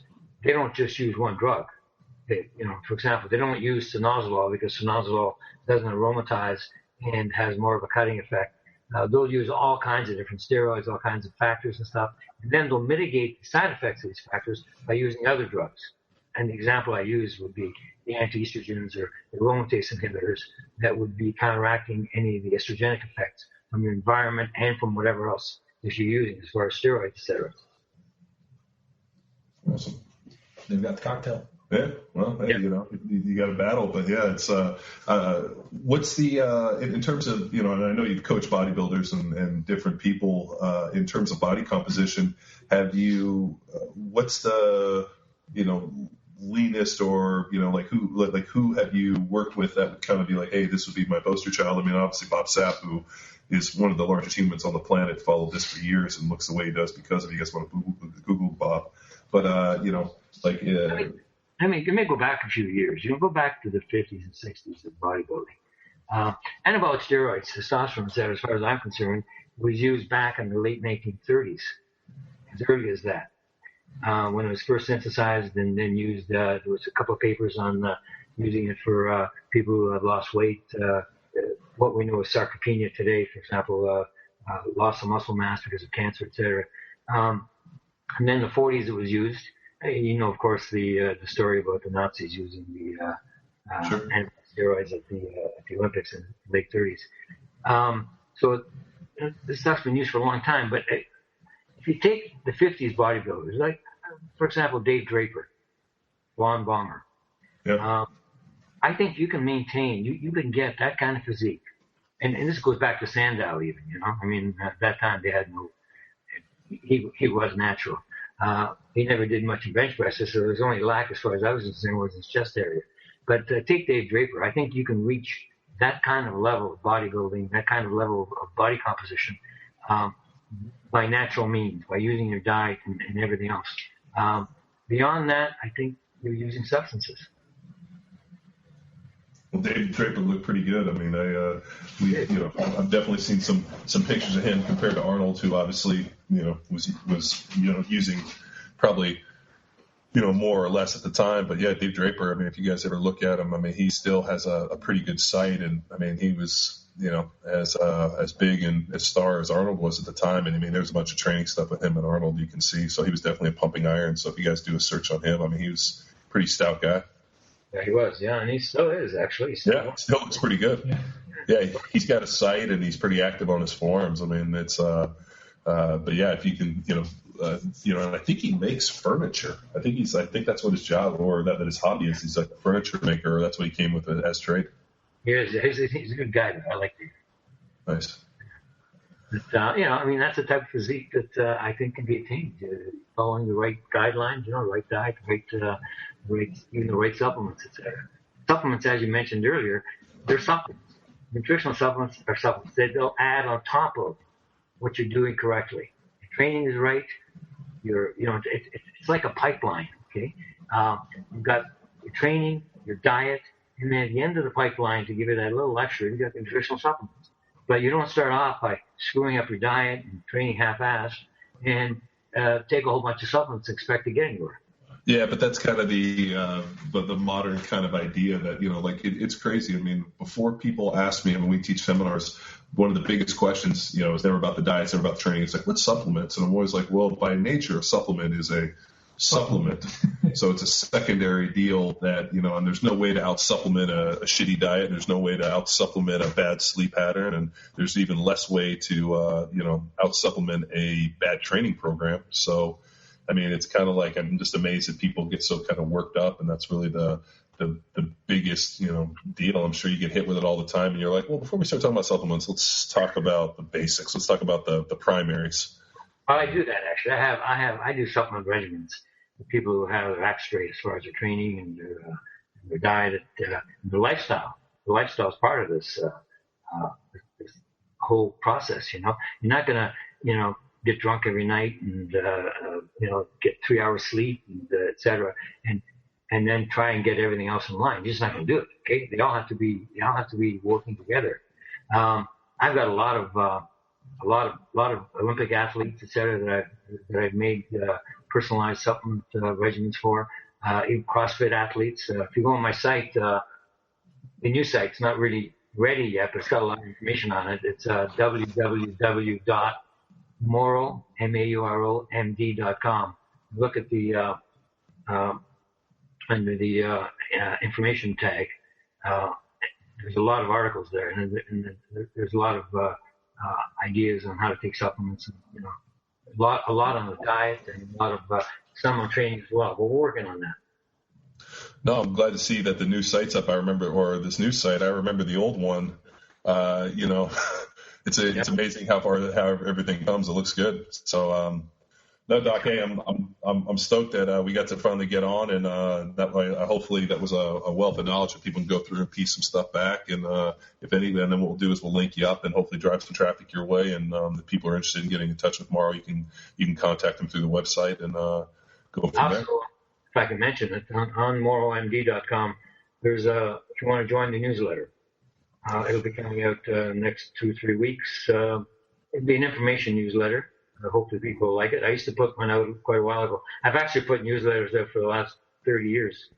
they don't just use one drug. For example, they don't use sonazolol because sonazolol doesn't aromatize and has more of a cutting effect. They'll use all kinds of different steroids, all kinds of factors and stuff, and then they'll mitigate the side effects of these factors by using other drugs. And the example I use would be the anti-estrogens or aromatase inhibitors that would be counteracting any of the estrogenic effects from your environment and from whatever else that you're using as far as steroids, etc. Awesome. They've got the cocktail. Yeah, well, hey, you got to battle, but yeah, it's what's the in terms of and I know you've coached bodybuilders and different people in terms of body composition. Have you what's the leanest or who have you worked with that would kind of be like, hey, this would be my poster child? I mean, obviously Bob Sapp, who is one of the largest humans on the planet, followed this for years and looks the way he does because of you guys want to Google Bob, but I mean, you may go back a few years. You can go back to the 50s and 60s of bodybuilding. Anabolic steroids, testosterone, etc., as far as I'm concerned, was used back in the late 1930s, as early as that. When it was first synthesized and then used, there was a couple of papers on using it for people who have lost weight. What we know is sarcopenia today, for example, loss of muscle mass because of cancer, etc. And then in the 40s it was used. Of course, the story about the Nazis using the steroids at the Olympics in the late 30s. So this stuff's been used for a long time. But if you take the 50s bodybuilders, like, for example, Dave Draper, Lon Bomber, I think you can maintain, you can get that kind of physique. And this goes back to Sandow even, I mean, at that time they had he was natural. He never did much in bench presses, so there was only lack, as far as I was concerned, was his chest area. But take Dave Draper. I think you can reach that kind of level of bodybuilding, that kind of level of body composition by natural means, by using your diet and everything else. Beyond that, I think you're using substances. Well, Dave Draper looked pretty good. I mean, I've definitely seen some pictures of him compared to Arnold, who obviously, was using probably, more or less at the time. But yeah, Dave Draper, I mean, if you guys ever look at him, I mean, he still has a pretty good sight. And I mean, he was, as big and as star as Arnold was at the time. And I mean, there's a bunch of training stuff with him and Arnold you can see. So he was definitely a pumping iron. So if you guys do a search on him, I mean, he was a pretty stout guy. Yeah, he was. Yeah, and he still is, actually. Still looks pretty good. Yeah, he's got a sight and he's pretty active on his forums. I mean, it's but yeah, if you can, and I think he makes furniture. I think that's what his job or that his hobby is. He's like a furniture maker. Or that's what he came with as trade. He is. He's a good guy. I like him. Nice. But, I mean, that's the type of physique that I think can be attained following the right guidelines, the right diet, even the right supplements, etc. Supplements, as you mentioned earlier, they're supplements. Nutritional supplements are supplements that they'll add on top of what you're doing correctly. Your training is right. It's like a pipeline. Okay, you've got your training, your diet, and then at the end of the pipeline, to give you that little extra, you got the nutritional supplements. But you don't start off by screwing up your diet and training half-assed and take a whole bunch of supplements and expect to get anywhere. Yeah, but that's kind of the modern kind of idea that, it's crazy. I mean, before people ask me, when we teach seminars, one of the biggest questions, is never about the diet, it's never about the training. It's like, what supplements? And I'm always like, well, by nature, a supplement is a supplement. So it's a secondary deal that, and there's no way to out-supplement a shitty diet. There's no way to out-supplement a bad sleep pattern. And there's even less way to, out-supplement a bad training program. So, I mean, it's kind of like I'm just amazed that people get so kind of worked up, and that's really the the biggest, deal. I'm sure you get hit with it all the time, and you're like, well, before we start talking about supplements, let's talk about the basics. Let's talk about the primaries. Well, I do that actually. I do supplement regimens for people who have their act straight as far as their training and their diet, their lifestyle. The lifestyle is part of this whole process. You're not gonna, get drunk every night and get 3 hours sleep and et cetera, and then try and get everything else in line. You're just not gonna do it. Okay, they all have to be working together. I've got a lot of Olympic athletes, et cetera, that I've made personalized supplement regimens for. Even CrossFit athletes. If you go on my site, the new site's not really ready yet, but it's got a lot of information on it. It's www.mauromd.com. Look at the under the information tag. There's a lot of articles there, and there's a lot of ideas on how to take supplements, and a lot on the diet, and a lot of some on training as well. But we're working on that. No, I'm glad to see that the new site's up. I remember the old one. It's amazing how everything comes. It looks good. So, no, Doc, hey, I'm stoked that we got to finally get on, and that way, hopefully, that was a wealth of knowledge that people can go through and piece some stuff back. And if any, then what we'll do is we'll link you up and hopefully drive some traffic your way. And if people are interested in getting in touch with Mauro, you can contact them through the website and go from there. If I can mention it, on MauroMD.com, there's if you want to join the newsletter, it'll be coming out next 2-3 weeks. It'll be an information newsletter. Hopefully people will like it. I used to put one out quite a while ago. I've actually put newsletters out for the last 30 years.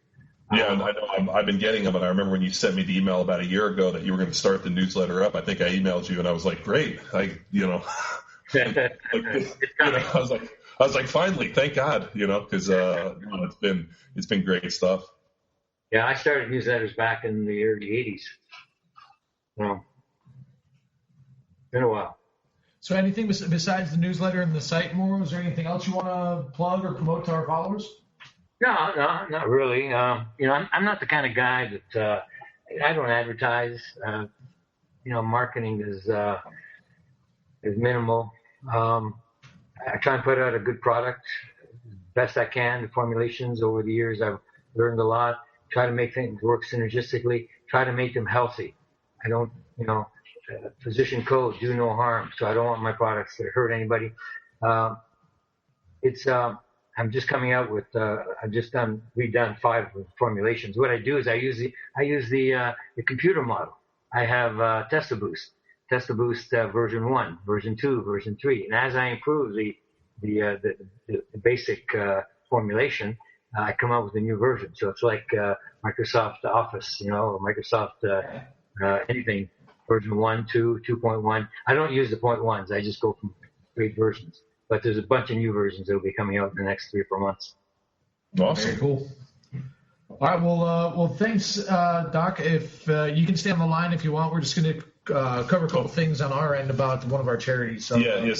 Yeah, I know. I've been getting them, and I remember when you sent me the email about a year ago that you were going to start the newsletter up. I think I emailed you, and I was like, great. I was like, finally, thank God, because it's been great stuff. Yeah, I started newsletters back in the early 80s. Well, been a while. So anything besides the newsletter and the site, Mauro? Is there anything else you want to plug or promote to our followers? No, not really. I'm not the kind of guy that I don't advertise. Marketing is minimal. I try and put out a good product as best I can. The formulations over the years, I've learned a lot. Try to make things work synergistically. Try to make them healthy. I don't, physician code, do no harm. So I don't want my products to hurt anybody. I'm just coming out with, I've just redone 5 formulations. What I do is I use the computer model. I have Testaboost version 1, version 2, version 3. And as I improve the basic formulation, I come up with a new version. So it's like Microsoft Office, or Microsoft anything, version 1, 2, 2.1. I don't use the 0.1s. I just go from straight versions. But there's a bunch of new versions that will be coming out in the next 3 or 4 months. Awesome. Very cool. All right. Well, thanks, Doc. If you can stay on the line if you want, we're just going to cover a couple things on our end about one of our charities. So,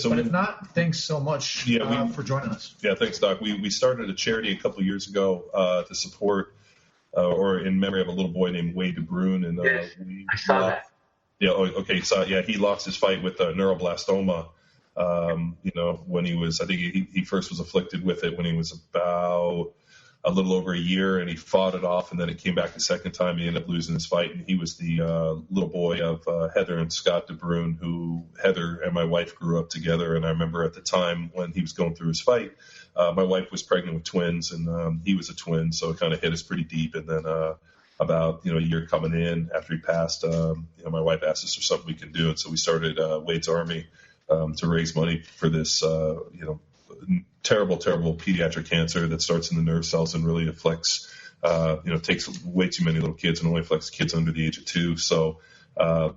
but if not, thanks so much for joining us. Yeah, thanks, Doc. We started a charity a couple of years ago to support or in memory of a little boy named Wade DeBrune. And yes, I saw that. Yeah. Okay. So he lost his fight with neuroblastoma. When he was, I think he first was afflicted with it when he was about a little over a year, and he fought it off, and then it came back the second time. He ended up losing his fight, and he was the little boy of Heather and Scott DeBrune, who Heather and my wife grew up together. And I remember at the time when he was going through his fight, my wife was pregnant with twins, and he was a twin, so it kind of hit us pretty deep. And then about a year coming in after he passed, my wife asked us if there's something we can do, and so we started Wade's Army to raise money for this terrible pediatric cancer that starts in the nerve cells and really afflicts, takes way too many little kids and only afflicts kids under the age of 2. So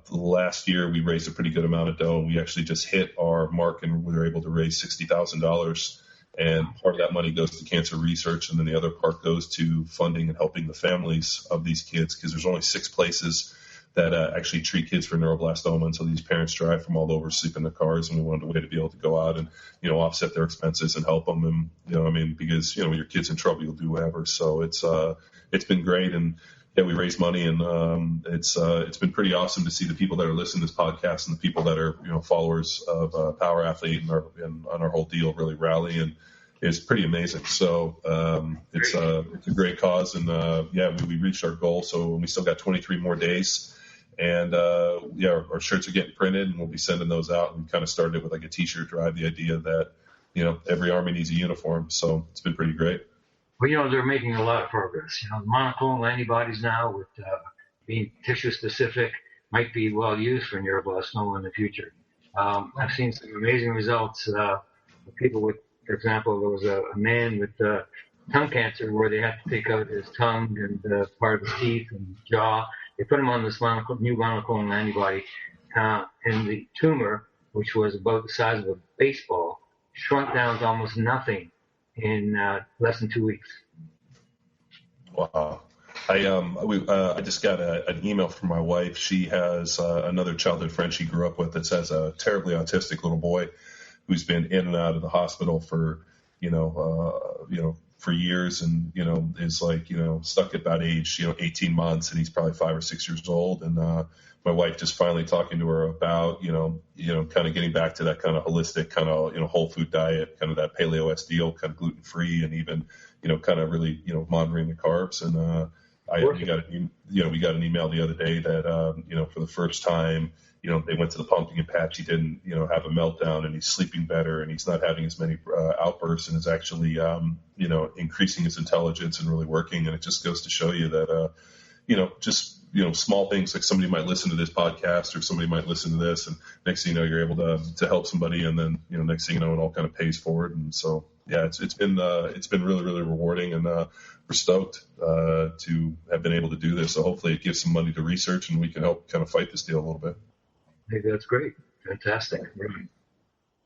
last year we raised a pretty good amount of dough, and we actually just hit our mark, and we were able to raise $60,000. And part of that money goes to cancer research, and then the other part goes to funding and helping the families of these kids, because there's only 6 places that actually treat kids for neuroblastoma. And so these parents drive from all over, sleep in their cars, and we wanted a way to be able to go out and, offset their expenses and help them. And, because, when your kid's in trouble, you'll do whatever. So it's been great. And yeah, we raise money, and it's been pretty awesome to see the people that are listening to this podcast and the people that are, followers of Power Athlete and on our whole deal really rally, and it's pretty amazing. So it's a great cause, and we reached our goal. So we still got 23 more days. And, our shirts are getting printed, and we'll be sending those out. And we kind of started it with like a T-shirt drive, the idea that, every Army needs a uniform. So it's been pretty great. Well, they're making a lot of progress. Monoclonal antibodies now with being tissue-specific might be well used for neuroblastoma in the future. I've seen some amazing results. People with, for example, there was a man with tongue cancer where they had to take out his tongue and part of his teeth and jaw. They put him on this new monoclonal antibody, and the tumor, which was about the size of a baseball, shrunk down to almost nothing in less than 2 weeks. Wow. I just got an email from my wife. She has another childhood friend she grew up with that has a terribly autistic little boy who's been in and out of the hospital for, for years, and, is like, stuck at that age, 18 months, and he's probably 5 or 6 years old. And my wife just finally talking to her about, kind of getting back to that kind of holistic kind of, whole food diet, kind of that paleo deal, kind of gluten free, and even, kind of really, monitoring the carbs. And we got an email the other day that, for the first time, they went to the pumpkin patch. He didn't, have a meltdown, and he's sleeping better, and he's not having as many outbursts, and is actually, increasing his intelligence and really working. And it just goes to show you that, small things like somebody might listen to this podcast, or somebody might listen to this, and next thing you know, you're able to help somebody, and then, next thing you know, it all kind of pays forward. And so, yeah, it's been really, really rewarding, and we're stoked to have been able to do this. So hopefully it gives some money to research, and we can help kind of fight this deal a little bit. I think that's great. Fantastic. Right.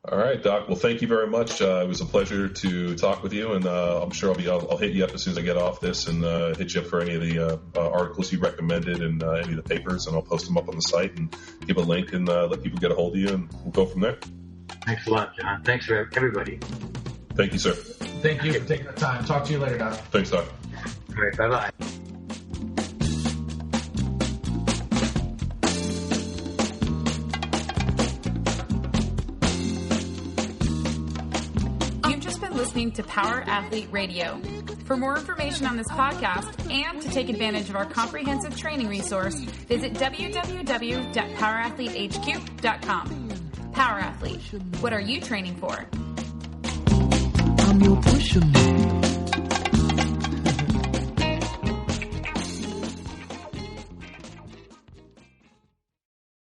All right, Doc. Well, thank you very much. It was a pleasure to talk with you, and I'm sure I'll hit you up as soon as I get off this, and hit you up for any of the articles you recommended, and any of the papers, and I'll post them up on the site and give a link, and let people get a hold of you, and we'll go from there. Thanks a lot, John. Thanks for everybody. Thank you, sir. Thank you for taking the time. Talk to you later, Doc. Thanks, Doc. All right. Bye-bye. Listening to Power Athlete Radio. For more information on this podcast and to take advantage of our comprehensive training resource, visit www.powerathletehq.com. Power Athlete, what are you training for? I'm your pusher.